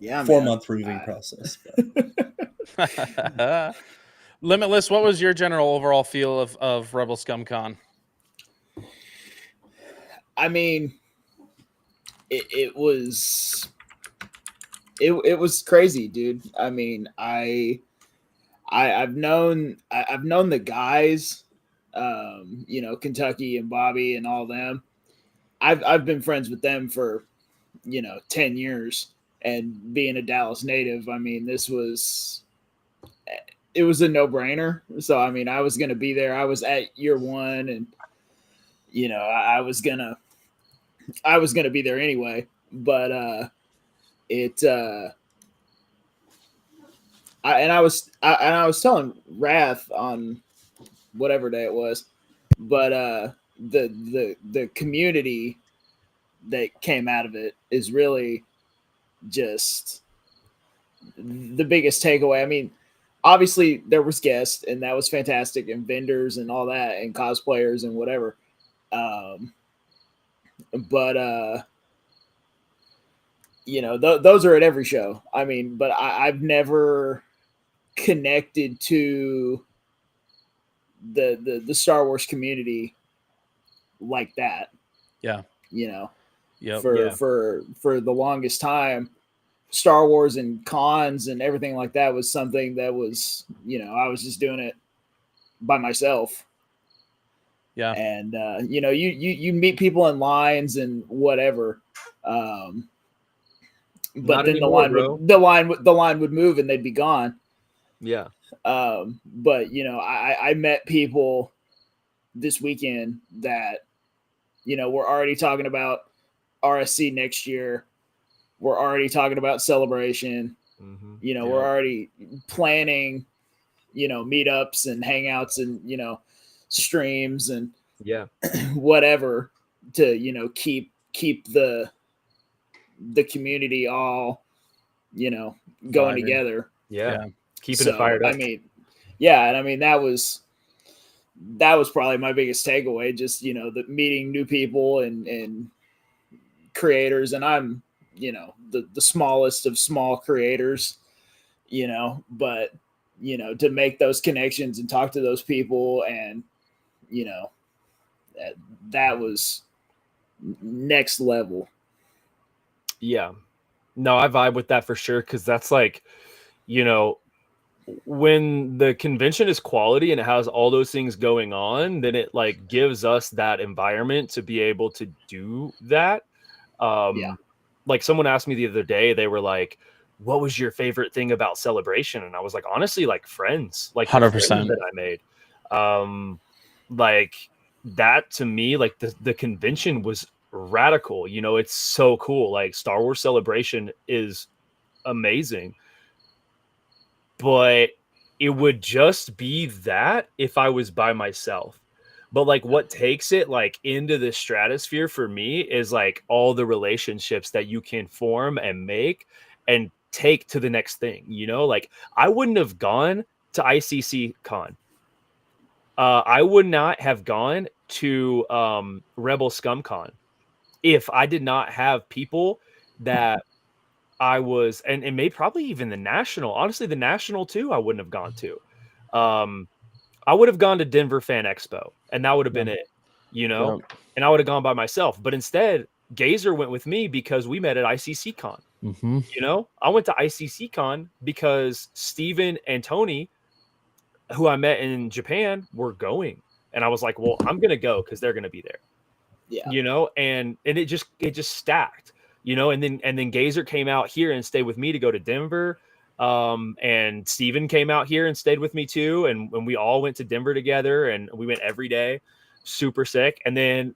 4-month proving process. Limitless, what was your general overall feel of Rebel Scum Con? I mean, it was crazy, dude. I mean, I've known the guys, Kentucky and Bobby and all them. I've been friends with them for 10 years and being a Dallas native. I mean, it was a no-brainer. So, I mean, I was going to be there. I was at year one, and, I was going to be there anyway, but, I was telling Wrath on whatever day it was, but the community that came out of it is really just the biggest takeaway. I mean, obviously there was guests, and that was fantastic, and vendors and all that, and cosplayers and whatever. But those are at every show. I mean, but I've never connected to the Star Wars community like that. Yeah. For the longest time, Star Wars and cons and everything like that was something that was, I was just doing it by myself. Yeah. And you meet people in lines and whatever. But Not then anymore, the line would move and they'd be gone. Yeah. But I met people this weekend that, we're already talking about RSC next year. We're already talking about Celebration. Mm-hmm. We're already planning, meetups and hangouts and, streams and whatever to, keep the community all, going together. Yeah. Keeping it fired up. I mean, yeah. And I mean, that was probably my biggest takeaway, just, the meeting new people and creators. And I'm, the smallest of small creators, but, to make those connections and talk to those people and, that was next level. Yeah. No, I vibe with that for sure. Cause that's like, when the convention is quality and it has all those things going on, then it like gives us that environment to be able to do that. Like someone asked me the other day, they were like, what was your favorite thing about Celebration? And I was like, honestly, like friends, like 100% that I made. Like that to me, like the convention was radical. It's so cool. Like Star Wars Celebration is amazing. But it would just be that if I was by myself. But like what takes it like into the stratosphere for me is like all the relationships that you can form and make and take to the next thing. Like I wouldn't have gone to ICC Con. I would not have gone to Rebel Scum Con if I did not have people that I was, and maybe probably even the national, honestly, the national too, I wouldn't have gone to. I would have gone to Denver Fan Expo and that would have been it, and I would have gone by myself. But instead, Gazer went with me because we met at ICC Con. Mm-hmm. I went to ICC Con because Steven and Tony, who I met in Japan, were going. And I was like, well, I'm going to go because they're going to be there. Yeah. And it just stacked. And then Gazer came out here and stayed with me to go to Denver. And Steven came out here and stayed with me too. And we all went to Denver together and we went every day. Super sick. And then,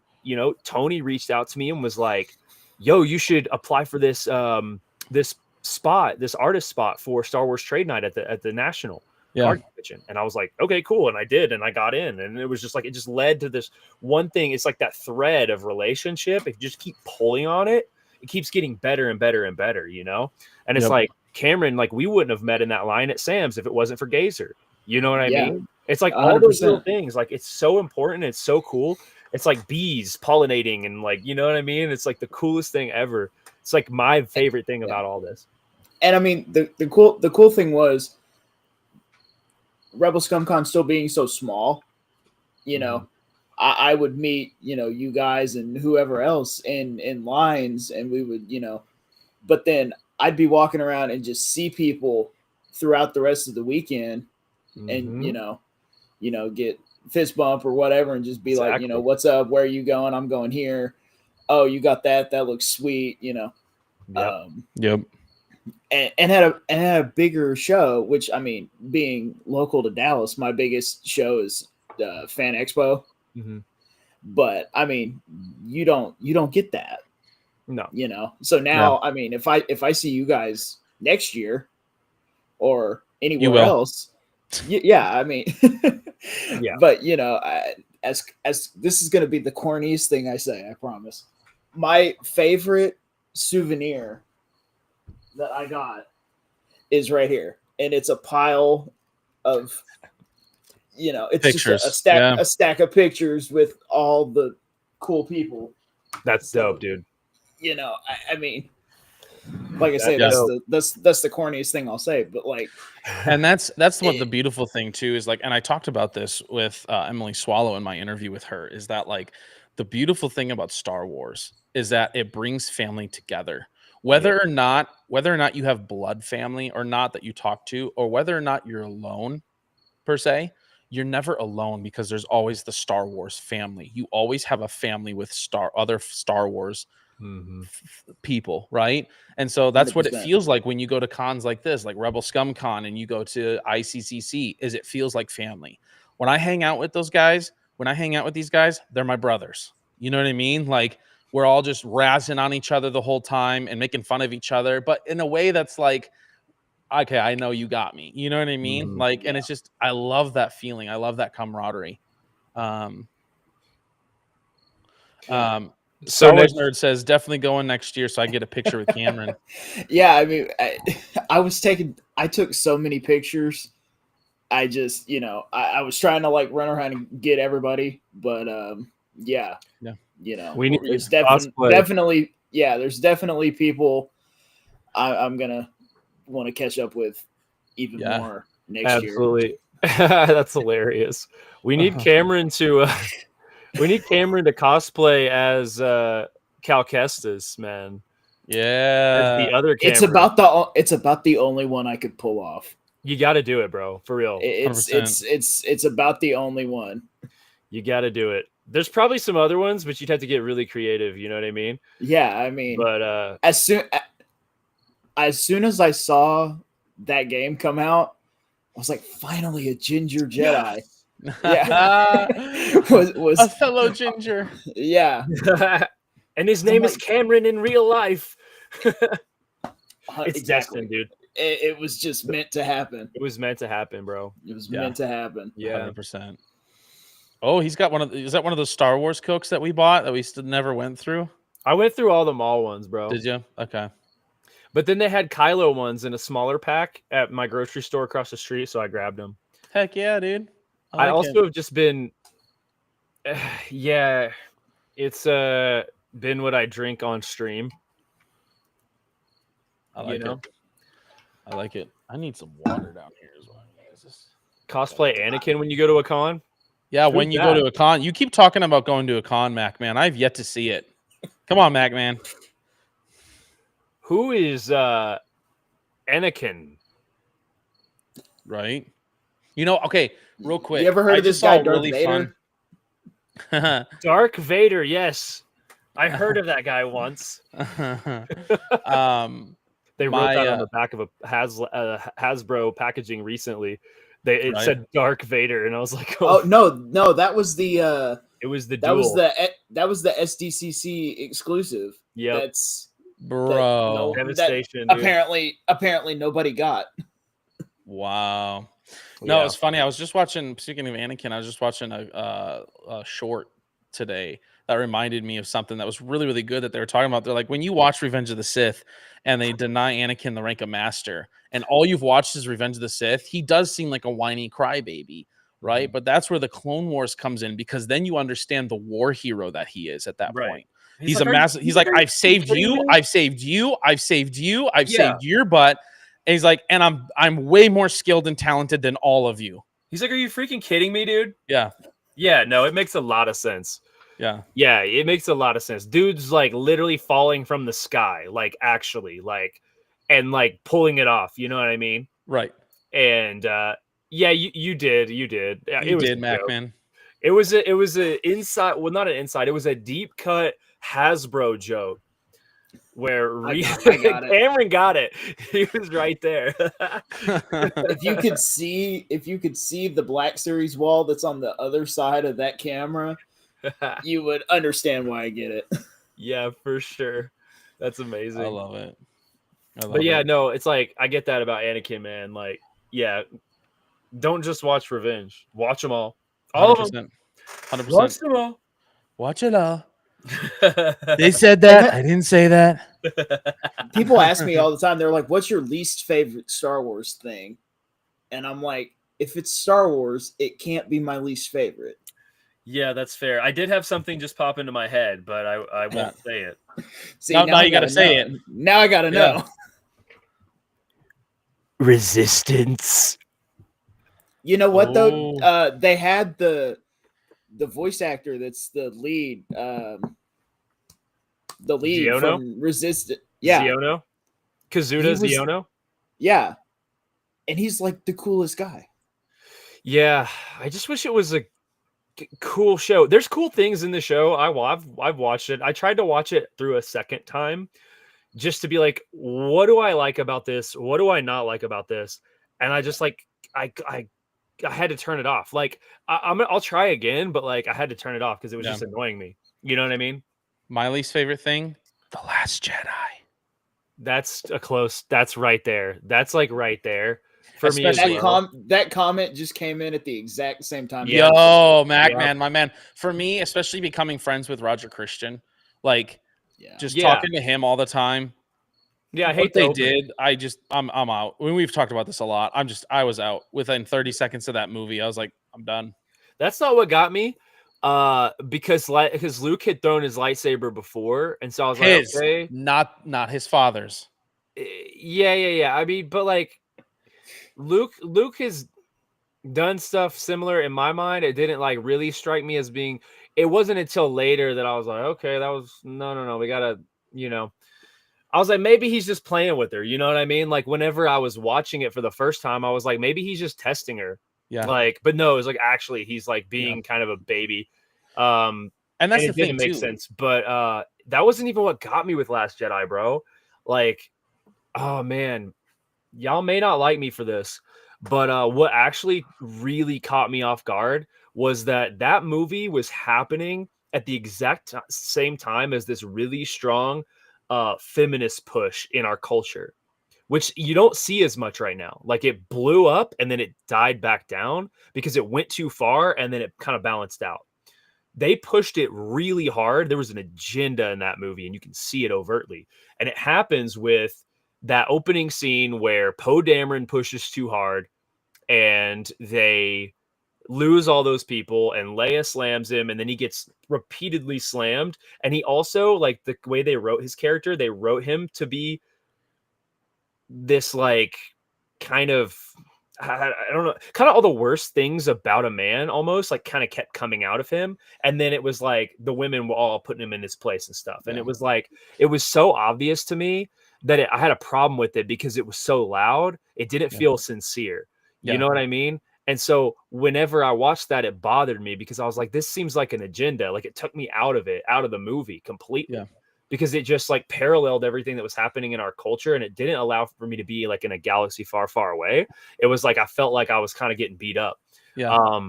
Tony reached out to me and was like, yo, you should apply for this, this artist spot for Star Wars Trade Night at the National. Card Kitchen. And I was like, okay, cool. And I did, and I got in, and it was just like, it just led to this one thing. It's like that thread of relationship. If you just keep pulling on it, it keeps getting better and better and better, And it's like Cameron, like we wouldn't have met in that line at Sam's if it wasn't for Gazer. You know what I mean? It's like 100%. All those little things, like it's so important. It's so cool. It's like bees pollinating and like, you know what I mean? It's like the coolest thing ever. It's like my favorite thing about all this. And I mean, the cool thing was Rebel Scum Con still being so small, I would meet, you guys and whoever else in lines, and we would, but then I'd be walking around and just see people throughout the rest of the weekend and, get fist bump or whatever and just be like, what's up? Where are you going? I'm going here. Oh, you got that? That looks sweet. Yep. And had a bigger show, which I mean, being local to Dallas, my biggest show is Fan Expo. Mm-hmm. But I mean, you don't get that. No. You know. So now, I mean, if I see you guys next year or anywhere else, yeah, I mean, yeah. But you know, as this is going to be the corniest thing I say, I promise. My favorite souvenir that I got is right here, and it's a pile of, you know, it's pictures. Just a stack of pictures with all the cool people. That's dope, dude. You know, I mean, like I say, that's the corniest thing I'll say, but like, and that's what the beautiful thing too is, like, and I talked about this with Emily Swallow in my interview with her, is that like the beautiful thing about Star Wars is that it brings family together. Whether or not you have blood family or not that you talk to, or whether or not you're alone per se, you're never alone, because there's always the Star Wars family. You always have a family with other Star Wars people, right? And so that's 100%. What it feels like when you go to cons like this, like Rebel Scum Con, and you go to ICCC, is it feels like family. When I hang out with these guys, they're my brothers. You know what I mean? Like, we're all just razzing on each other the whole time and making fun of each other, but in a way that's like, okay, I know you got me. You know what I mean? Like, and it's just, I love that feeling. I love that camaraderie. So Star Wars Nerd says definitely going next year, so I get a picture with Cameron. Yeah, I mean, I took so many pictures. I just, you know, I was trying to like run around and get everybody, but yeah. You know, there's definitely people I'm gonna want to catch up with even more next year. Absolutely. That's hilarious. We need Cameron to cosplay as Cal Kestis, man. Yeah. As the other Cameron. It's about the only one I could pull off. You got to do it, bro. For real. It's about the only one. You got to do it. There's probably some other ones, but you'd have to get really creative. You know what I mean? Yeah, I mean, but as soon as I saw that game come out, I was like, finally a ginger Jedi. Yeah, was a fellow ginger. Yeah, and his name is Cameron in real life. It's destined, dude. It was just meant to happen. It was meant to happen, bro. It was meant to happen. Yeah, 100%. Oh, he's got is that one of those Star Wars Cokes that we bought that we still never went through? I went through all the mall ones, bro. Did you? Okay. But then they had Kylo ones in a smaller pack at my grocery store across the street, so I grabbed them. Heck yeah, dude. I also have just been, yeah, it's been what I drink on stream. I like it. I like it. I need some water down here as well. Cosplay Anakin when you go to a con? Yeah, when you go to a con. You keep talking about going to a con, Mac Man. I've yet to see it. Come on, Mac Man. Who is Anakin? Right? You know, okay, real quick. You ever heard of this guy, Darth Vader? Dark Vader, yes. I heard of that guy once. They wrote that on the back of a Hasbro packaging recently. It said Dark Vader, and I was like, "Oh no, that was the it was the that was the SDCC exclusive." Yeah, that's bro. Devastation. Apparently nobody got. Wow. No, it's funny. I was just watching. Speaking of Anakin, I was just watching a short today that reminded me of something that was really, really good that they were talking about. They're like, when you watch Revenge of the Sith and they deny Anakin the rank of master, and all you've watched is Revenge of the Sith, he does seem like a whiny crybaby, right? But that's where the Clone Wars comes in, because then you understand the war hero that he is at that point. He's like, a massive. He's like, I've saved you, I've saved you, I've saved you, I've saved your butt. And he's like, and I'm way more skilled and talented than all of you. He's like, are you freaking kidding me, dude? Yeah. Yeah, no, it makes a lot of sense. Yeah. Yeah, it makes a lot of sense. Dude's like literally falling from the sky, like actually, like, and like pulling it off. You know what I mean? Right. And yeah, you did. Yeah, you did, Mac Man. It was a inside, well, not an inside. It was a deep cut Hasbro joke where I got it. Cameron got it. He was right there. If you could see the Black Series wall that's on the other side of that camera, you would understand why I get it. Yeah, for sure. That's amazing. I love it. But yeah, no, it's like I get that about Anakin, man. Like, yeah, don't just watch Revenge. Watch them all. All 100%. of them. 100%. Watch them all. Watch it all. They said that. I didn't say that. People ask me all the time. They're like, "What's your least favorite Star Wars thing?" And I'm like, if it's Star Wars, it can't be my least favorite. Yeah, that's fair. I did have something just pop into my head, but I won't say it. See, now you got to say it. Now I got to know. Resistance. You know what though? They had the voice actor that's the lead Ziono? from Resistance. Yeah. Ziono? Kazuda Ziono? Yeah. And he's like the coolest guy. Yeah, I just wish it was a cool show. There's cool things in the show. I've watched it. I tried to watch it through a second time just to be like, what do I like about this? What do I not like about this? And I just like I had to turn it off. Like I'll try again, but like I had to turn it off because it was just annoying me. You know what I mean? My least favorite thing, The Last Jedi. That's right there. That's like right there for me. That comment just came in at the exact same time. Yo, Mac, man, my man. For me, especially becoming friends with Roger Christian, like just talking to him all the time. Yeah, I hate what they did. I'm out. When we've talked about this a lot, I was out within 30 seconds of that movie. I was like, I'm done. That's not what got me. Because Luke had thrown his lightsaber before, and so I was like, okay, not his father's. Yeah. I mean, but like Luke has done stuff similar in my mind. It didn't like really strike me as being. It wasn't until later that I was like, okay, that was no. We gotta, I was like, maybe he's just playing with her. You know what I mean? Like whenever I was watching it for the first time, I was like, maybe he's just testing her. Yeah. Like, but no, it was like actually he's like being kind of a baby. And that's the thing didn't make sense. But that wasn't even what got me with Last Jedi, bro. Like, oh man, y'all may not like me for this, but what actually really caught me off guard was that movie was happening at the exact same time as this really strong feminist push in our culture, which you don't see as much right now. Like it blew up and then it died back down because it went too far and then it kind of balanced out. They pushed it really hard. There was an agenda in that movie and you can see it overtly. And it happens with that opening scene where Poe Dameron pushes too hard and they lose all those people and Leia slams him and then he gets repeatedly slammed. And he also, like the way they wrote his character, they wrote him to be this like kind of I don't know, kind of all the worst things about a man almost like kind of kept coming out of him. And then it was like the women were all putting him in his place and stuff. And it was like, it was so obvious to me that I had a problem with it because it was so loud. It didn't feel sincere. You know what I mean? And so whenever I watched that, it bothered me because I was like, this seems like an agenda. Like it took me out of the movie completely. Yeah. Because it just like paralleled everything that was happening in our culture. And it didn't allow for me to be like in a galaxy far, far away. It was like, I felt like I was kind of getting beat up. Yeah.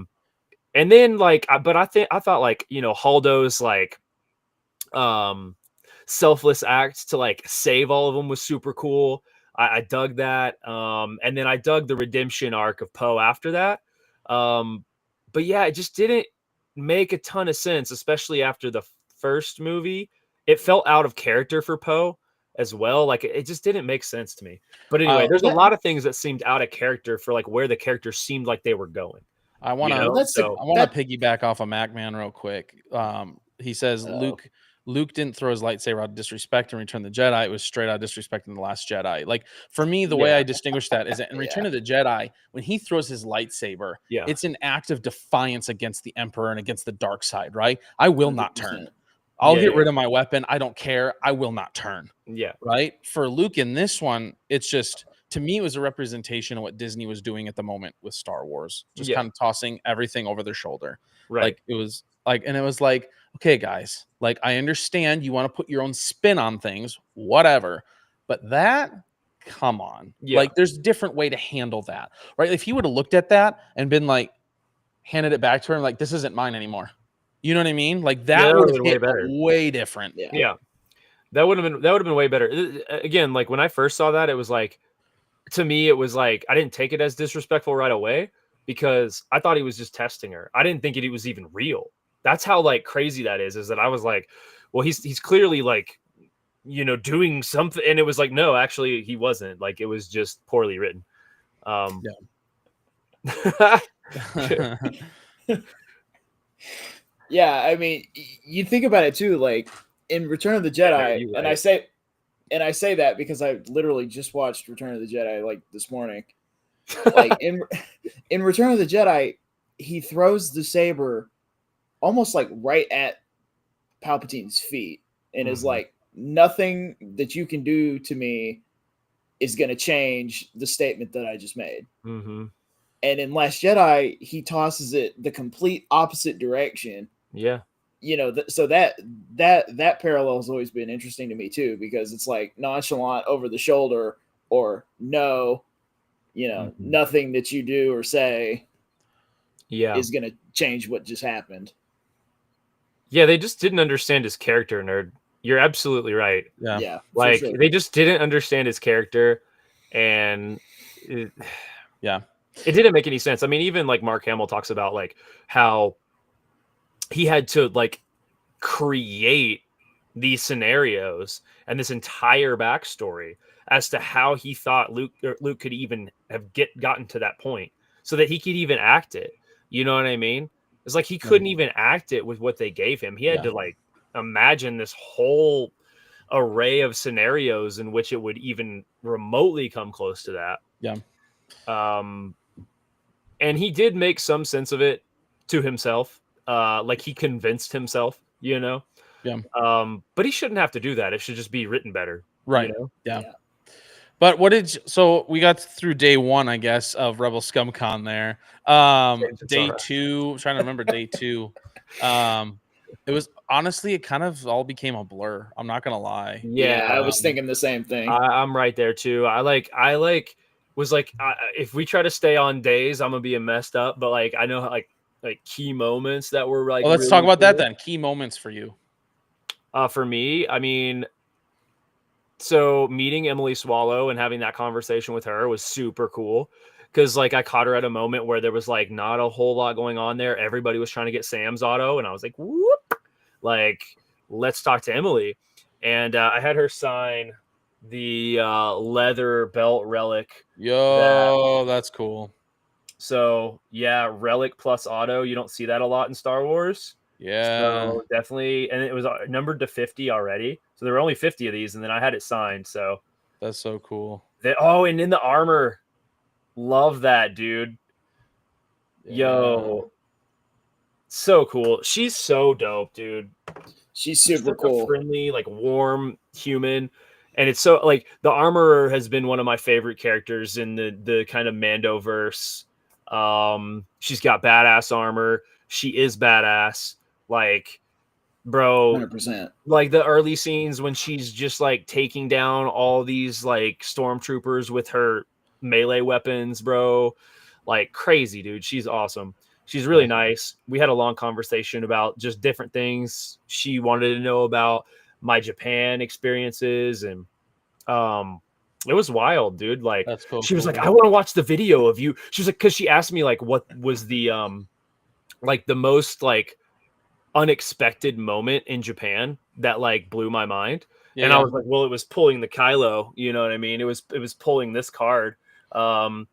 And then like, I thought like, Haldo's like, selfless act to like save all of them was super cool. I dug that. And then I dug the redemption arc of Poe after that. But yeah, it just didn't make a ton of sense, especially after the first movie. It felt out of character for Poe as well. Like it just didn't make sense to me. But anyway, there's a lot of things that seemed out of character for like where the characters seemed like they were going. I want to piggyback off of MacMan real quick. He says Luke didn't throw his lightsaber out of disrespect and Return of the Jedi. It was straight out of disrespect in The Last Jedi. Like for me, the way I distinguish that is that in Return of the Jedi, when he throws his lightsaber, it's an act of defiance against the Emperor and against the dark side, right? I will not turn. I'll get rid of my weapon. I don't care. I will not turn. Yeah. Right. For Luke in this one, it's just, to me, it was a representation of what Disney was doing at the moment with Star Wars, just kind of tossing everything over their shoulder. Right. Like it was like, okay, guys, like I understand you want to put your own spin on things, whatever, but that, come on, like there's a different way to handle that, right? If he would have looked at that and been like, handed it back to him, like, this isn't mine anymore. You know what I mean? Like that would have way hit better, way different. Yeah. That would have been way better. Again, like when I first saw that, it was like, to me, it was like I didn't take it as disrespectful right away because I thought he was just testing her. I didn't think it was even real. That's how like crazy that is that I was like, well, he's clearly like, you know, doing something, and it was like, no, actually he wasn't. Like it was just poorly written. Yeah, I mean, you think about it too, like in Return of the Jedi, and I say that because I literally just watched Return of the Jedi like this morning. Like in Return of the Jedi, he throws the saber almost like right at Palpatine's feet and is like, nothing that you can do to me is going to change the statement that I just made. And in Last Jedi, he tosses it the complete opposite direction. Yeah. You know, so that parallel has always been interesting to me too, because it's like nonchalant, over the shoulder, or no, you know, nothing that you do or say is going to change what just happened. Yeah, they just didn't understand his character, nerd. You're absolutely right. Yeah. Like sure. they just didn't understand his character, and it didn't make any sense. I mean, even like Mark Hamill talks about like how he had to like create these scenarios and this entire backstory as to how he thought Luke could even have gotten to that point so that he could even act it. You know what I mean? It's like he couldn't even act it with what they gave him. He had to like imagine this whole array of scenarios in which it would even remotely come close to that. Yeah. And he did make some sense of it to himself. Like he convinced himself, you know? Yeah. But he shouldn't have to do that. It should just be written better. Right. You know? Yeah. But so we got through day 1, I guess, of Rebel Scum Con there. Day 2, I'm trying to remember day 2. It was honestly, it kind of all became a blur. I'm not gonna lie. Yeah, I was thinking the same thing. I'm right there too. I was like, if we try to stay on days, I'm gonna be messed up. But like, I know like key moments that were like. Well, let's talk about that then. Key moments for you. For me, I mean, so meeting Emily Swallow and having that conversation with her was super cool. Because like I caught her at a moment where there was like not a whole lot going on there. Everybody was trying to get Sam's auto, and I was like, whoop, like let's talk to Emily. And I had her sign the leather belt relic. Yo, that's cool. So yeah, relic plus auto. You don't see that a lot in Star Wars. Yeah, so definitely. And it was numbered to 50 already. So there were only 50 of these, and then I had it signed. So that's so cool. And in the armor. Love that, dude. Yo. So cool. She's so dope, dude. She's super cool. Friendly, like warm human. And it's so like the Armorer has been one of my favorite characters in the kind of Mandoverse. She's got badass armor. She is badass. Like, bro, 100%. Like the early scenes when she's just like taking down all these like stormtroopers with her melee weapons, bro, like crazy, dude. She's awesome. She's really nice. We had a long conversation about just different things she wanted to know about my Japan experiences, and it was wild, dude. Like she was like, I want to watch the video of you. She was like, because she asked me like what was the like the most like unexpected moment in Japan that like blew my mind. And I was like, well, it was pulling the Kylo, you know what I mean? It was pulling this card. I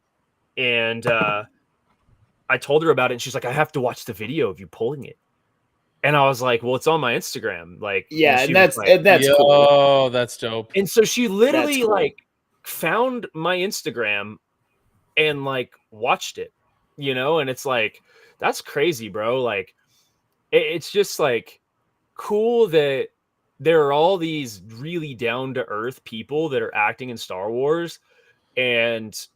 told her about it, and she's like, I have to watch the video of you pulling it. And I was like, well, it's on my Instagram. Like, yeah, and that's cool. Oh, that's dope. And so she literally like found my Instagram and like watched it, you know? And it's like, that's crazy, bro. Like, it's just like cool that there are all these really down to earth people that are acting in Star Wars, and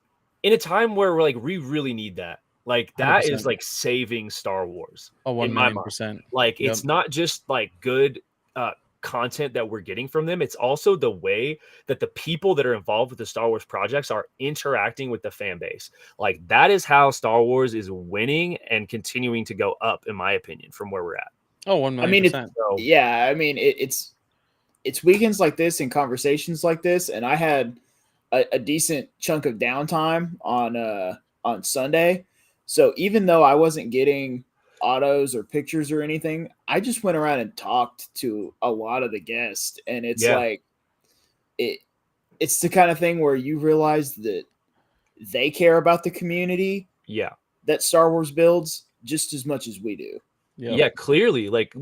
in a time where we're like, we really need that. Like that 100%. is like saving Star Wars. Oh, in my mind. 1,000,000%. Like it's not just like good content that we're getting from them. It's also the way that the people that are involved with the Star Wars projects are interacting with the fan base. Like that is how Star Wars is winning and continuing to go up, in my opinion, from where we're at. Oh, 1,000,000%. I mean, it's weekends like this and conversations like this, and I had a decent chunk of downtime on Sunday. So even though I wasn't getting autos or pictures or anything, I just went around and talked to a lot of the guests, and it's like it's the kind of thing where you realize that they care about the community that Star Wars builds just as much as we do. Yeah, clearly. Like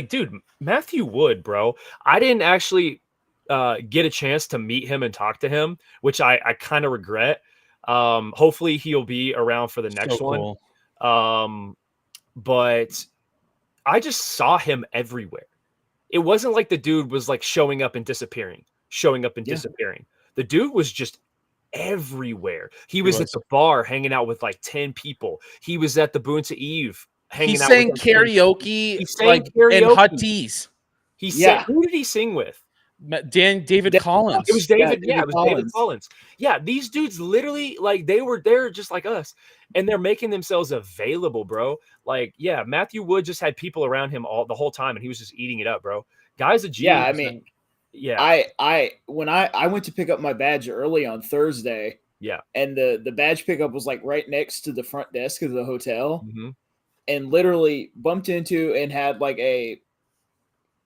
dude, Matthew Wood, bro. I didn't actually get a chance to meet him and talk to him, which I kind of regret. Hopefully he'll be around for the next one. But I just saw him everywhere. It wasn't like the dude was like showing up and disappearing. The dude was just everywhere. He was at the bar hanging out with like 10 people. He was at the Boonta Eve hanging out. Sang karaoke. He sang karaoke in hot teas. Who did he sing with? David Collins. It was David. It was David Collins. Yeah, these dudes literally like they're just like us, and they're making themselves available, bro. Like, yeah, Matthew Wood just had people around him the whole time, and he was just eating it up, bro. Guy's a genius. Yeah, I mean, when I went to pick up my badge early on Thursday. Yeah, and the badge pickup was like right next to the front desk of the hotel, and literally bumped into and had like a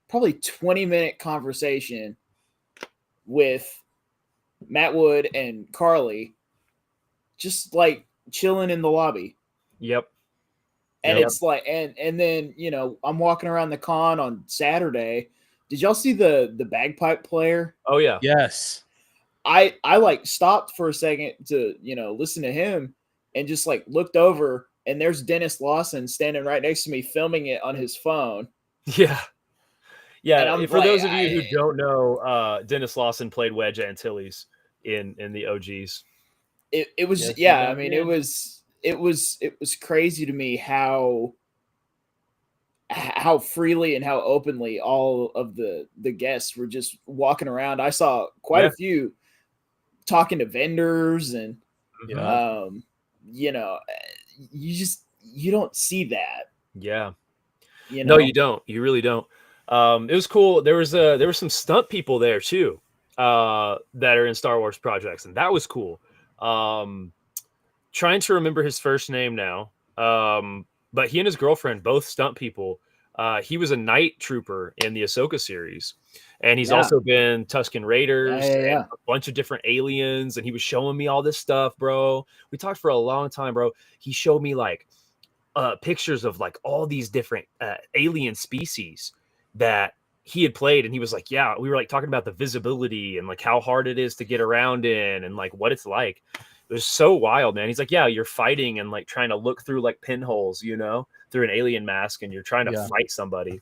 probably 20-minute conversation with Matt Wood and Carly, just like chilling in the lobby. Yep. And it's like, and then, you know, I'm walking around the con on Saturday. Did y'all see the bagpipe player? Oh yeah. Yes. I like stopped for a second to, you know, listen to him and just like looked over, and there's Dennis Lawson standing right next to me filming it on his phone. Yeah. Yeah, and for those of you who don't know, Dennis Lawson played Wedge Antilles in the OGs. It was I mean, it was crazy to me how freely and how openly all of the guests were just walking around. I saw quite a few talking to vendors, and you know, you don't see that. Yeah. You know? No, you don't. You really don't. It was cool. There were some stunt people there too, that are in Star Wars projects, and that was cool. Trying to remember his first name now. But he and his girlfriend, both stunt people. He was a night trooper in the Ahsoka series, and he's also been Tusken Raiders, and a bunch of different aliens. And he was showing me all this stuff, bro. We talked for a long time, bro. He showed me like pictures of like all these different alien species that he had played, and he was like, yeah, we were like talking about the visibility and like how hard it is to get around in and like what it's like. It was so wild, man. He's like, yeah, you're fighting and like trying to look through like pinholes, you know, through an alien mask, and you're trying to fight somebody.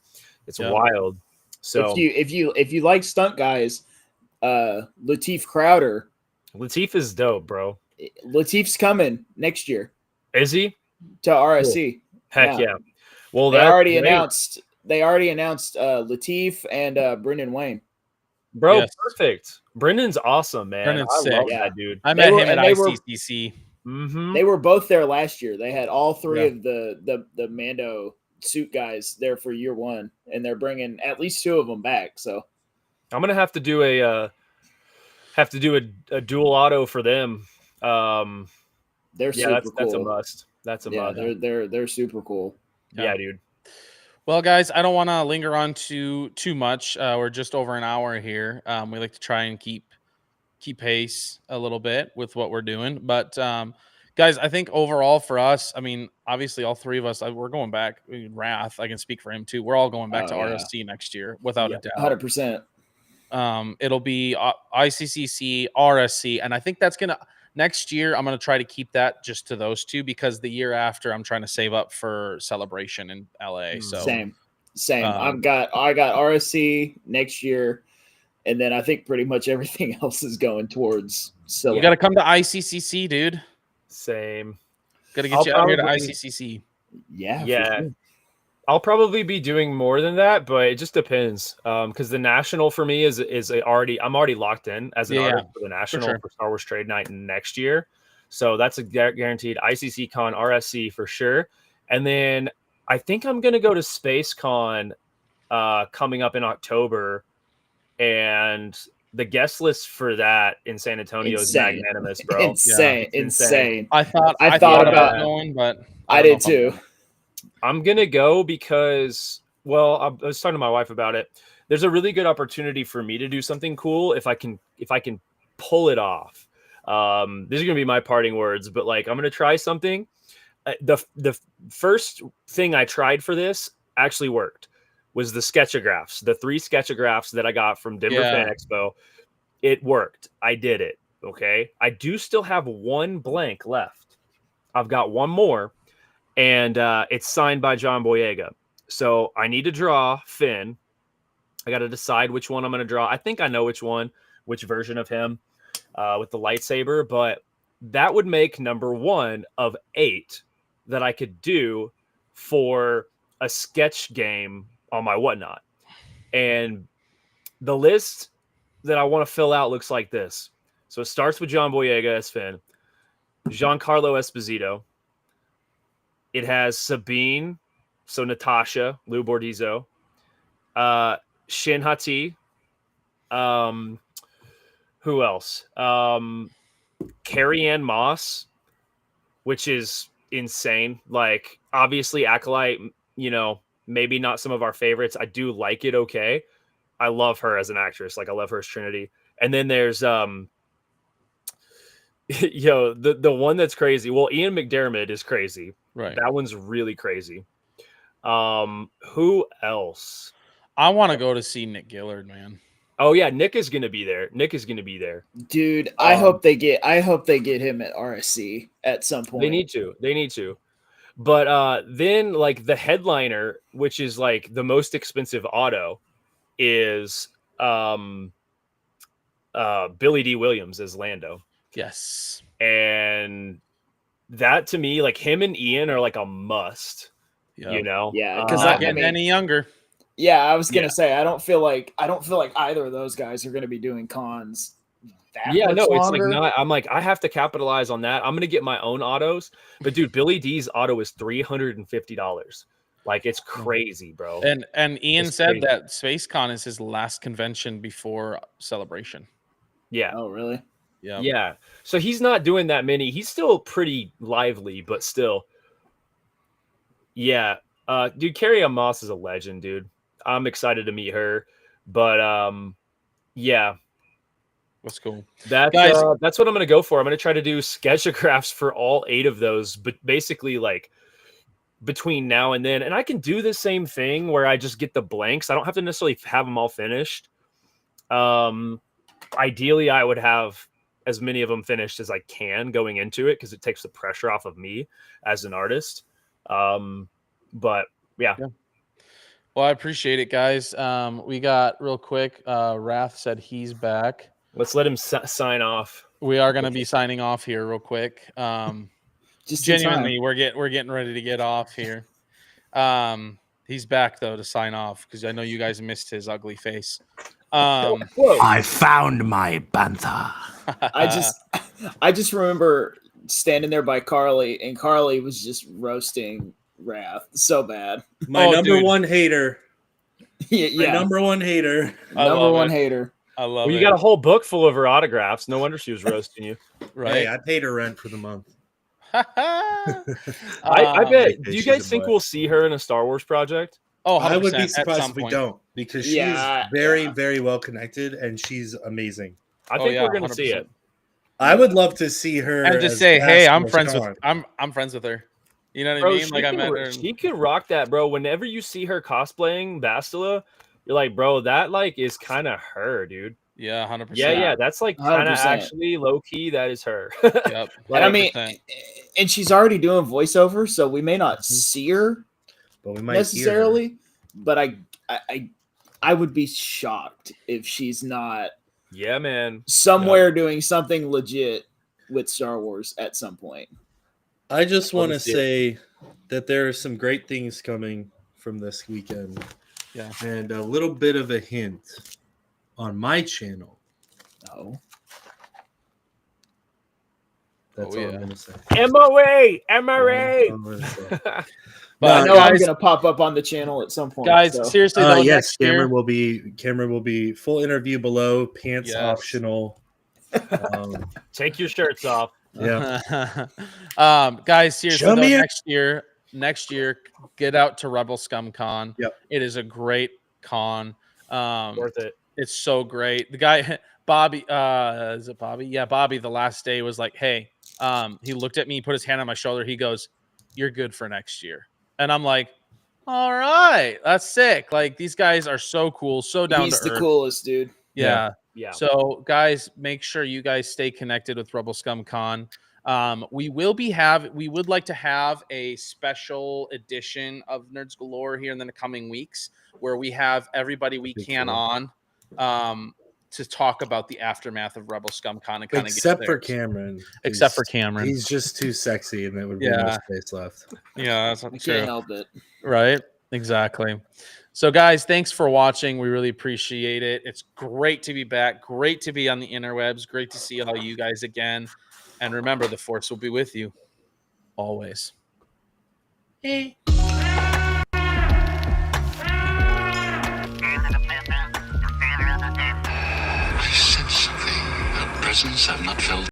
It's wild. So if you like stunt guys, Lateef Crowder. Lateef is dope, bro. Lateef's coming next year. Is he? To RSC. Cool. Heck yeah. Well, they already announced Lateef and Brendan Wayne. Bro, perfect. Brendan's awesome, man. Brendan's I sick. love that dude. I met him at ICCC. They were both there last year. They had all three of the Mando suit guys there for year one, and they're bringing at least two of them back. So I'm gonna have to do a dual auto for them. They're super cool. That's a must. That's a must. They're super cool. Yeah, dude. Well, guys, I don't want to linger on too much. We're just over an hour here. We like to try and keep pace a little bit with what we're doing. But guys, I think overall for us, I mean, obviously all three of us, we're going back. Wrath, I can speak for him too. We're all going back to RSC next year without a doubt. 100%. It'll be ICCC, RSC, and I think that's gonna. Next year, I'm going to try to keep that just to those two, because the year after I'm trying to save up for Celebration in LA. So same. I got RSC next year, and then I think pretty much everything else is going towards Celebration. You got to come to ICCC, dude. Same. Gotta get you out here to ICCC. Yeah. Sure. I'll probably be doing more than that, but it just depends. Because the national for me is I'm already locked in as an artist for the national for Star Wars Trade Night next year. So that's a guaranteed ICC Con RSC for sure. And then I think I'm gonna go to Space Con coming up in October, and the guest list for that in San Antonio is magnanimous, bro. Insane. I thought about going, but I did too. I'm gonna go because, well, I was talking to my wife about it. There's a really good opportunity for me to do something cool if I can pull it off. These are gonna be my parting words, but like I'm gonna try something. The first thing I tried for this actually worked. Was the sketchographs, the 3 sketchographs that I got from Denver Fan Expo. It worked. I did it. Okay. I do still have 1 blank left. I've got 1 more, and it's signed by John Boyega. So I need to draw Finn. I got to decide which one I'm going to draw. I think I know which version of him with the lightsaber, but that would make number 1 of 8 that I could do for a sketch game on my whatnot. And the list that I want to fill out looks like this. So it starts with John Boyega as Finn, Giancarlo Esposito. It has Sabine, so Natasha, Lou Bordizzo, Shin Hati, who else? Carrie Ann Moss, which is insane. Like, obviously, Acolyte, maybe not some of our favorites. I do like it okay. I love her as an actress. Like, I love her as Trinity. And then there's the one that's crazy. Well, Ian McDermott is crazy. Right. That one's really crazy. Who else? I want to go to see Nick Gillard, man. Oh yeah, Nick is gonna be there. Dude, I hope they get him at RSC at some point. They need to. But then, like, the headliner, which is like the most expensive auto, is Billy D. Williams as Lando. Yes. And that, to me, like, him and Ian are like a must. Yeah. Yeah, because not getting any younger. Yeah, I was gonna say I don't feel like either of those guys are gonna be doing cons. It's like not. I'm like, I have to capitalize on that. I'm gonna get my own autos, but dude, Billy D's auto is $350. Like, it's crazy, bro. And Ian said that SpaceCon is his last convention before Celebration. Yeah. Oh, really? Yeah. Yeah. So he's not doing that many. He's still pretty lively, but still. Yeah. Dude, Carrie Ann Moss is a legend, dude. I'm excited to meet her, but yeah. That's cool. That's what I'm going to go for. I'm going to try to do sketchographs for all 8 of those, but basically, like, between now and then. And I can do the same thing where I just get the blanks. I don't have to necessarily have them all finished. Ideally, I would have as many of them finished as I can going into it, because it takes the pressure off of me as an artist. But yeah. Well, I appreciate it, guys. We got real quick. Wrath said he's back. Let's let him sign off. We are going to be signing off here real quick. Just genuinely, we're getting ready to get off here. He's back though to sign off, because I know you guys missed his ugly face. I found my bantha. I just remember standing there by Carly, and Carly was just roasting Wrath so bad. My number one hater. Yeah. My number one hater. Number one hater. I love it. You got a whole book full of her autographs. No wonder she was roasting you. Right. Hey, I paid her rent for the month. I bet. Do you guys think we'll see her in a Star Wars project? Oh, 100% I would be surprised if we don't, because she's very, very well connected, and she's amazing. I think we're going to see it. I would love to see her and just say, "Hey, I'm friends with her." You know what I mean? Like, I met her. She can rock that, bro. Whenever you see her cosplaying Bastila, you're like, bro, that like is kind of her, dude. Yeah, 100%. Yeah, that's like kind of actually low key. That is her. Yep. I mean, and she's already doing voiceover, so we may not see her, but we might necessarily. Hear her. But I would be shocked if she's not. Yeah, man. Somewhere doing something legit with Star Wars at some point. I just want to say that there are some great things coming from this weekend. Yeah. And a little bit of a hint on my channel. Oh. That's all I'm going to say. MOA! MRA! But I know I'm going to pop up on the channel at some point. Guys, seriously, though, yes, Cameron will be full interview below, pants optional. Take your shirts off. Yeah. Guys, seriously, though, next year, get out to Rebel Scum Con. Yep. It is a great con. Worth it. It's so great. The guy, Bobby, is it Bobby? Yeah, Bobby, the last day was like, hey, he looked at me, put his hand on my shoulder. He goes, you're good for next year. And I'm like, all right, that's sick. Like, these guys are so cool, so down to earth. He's the coolest, dude. Yeah. Yeah. So, guys, make sure you guys stay connected with Rebel Scum Con. We would like to have a special edition of Nerds Galore here in the coming weeks where we have everybody we can on to talk about the aftermath of Rebel Scum Con and kind of except for Cameron. He's just too sexy and there would be no space left. Yeah, that's not I true. can't help it. Right? Exactly. So, guys, thanks for watching. We really appreciate it. It's great to be back. Great to be on the interwebs. Great to see all you guys again. And remember, the Force will be with you always. I sense something, a presence I've not felt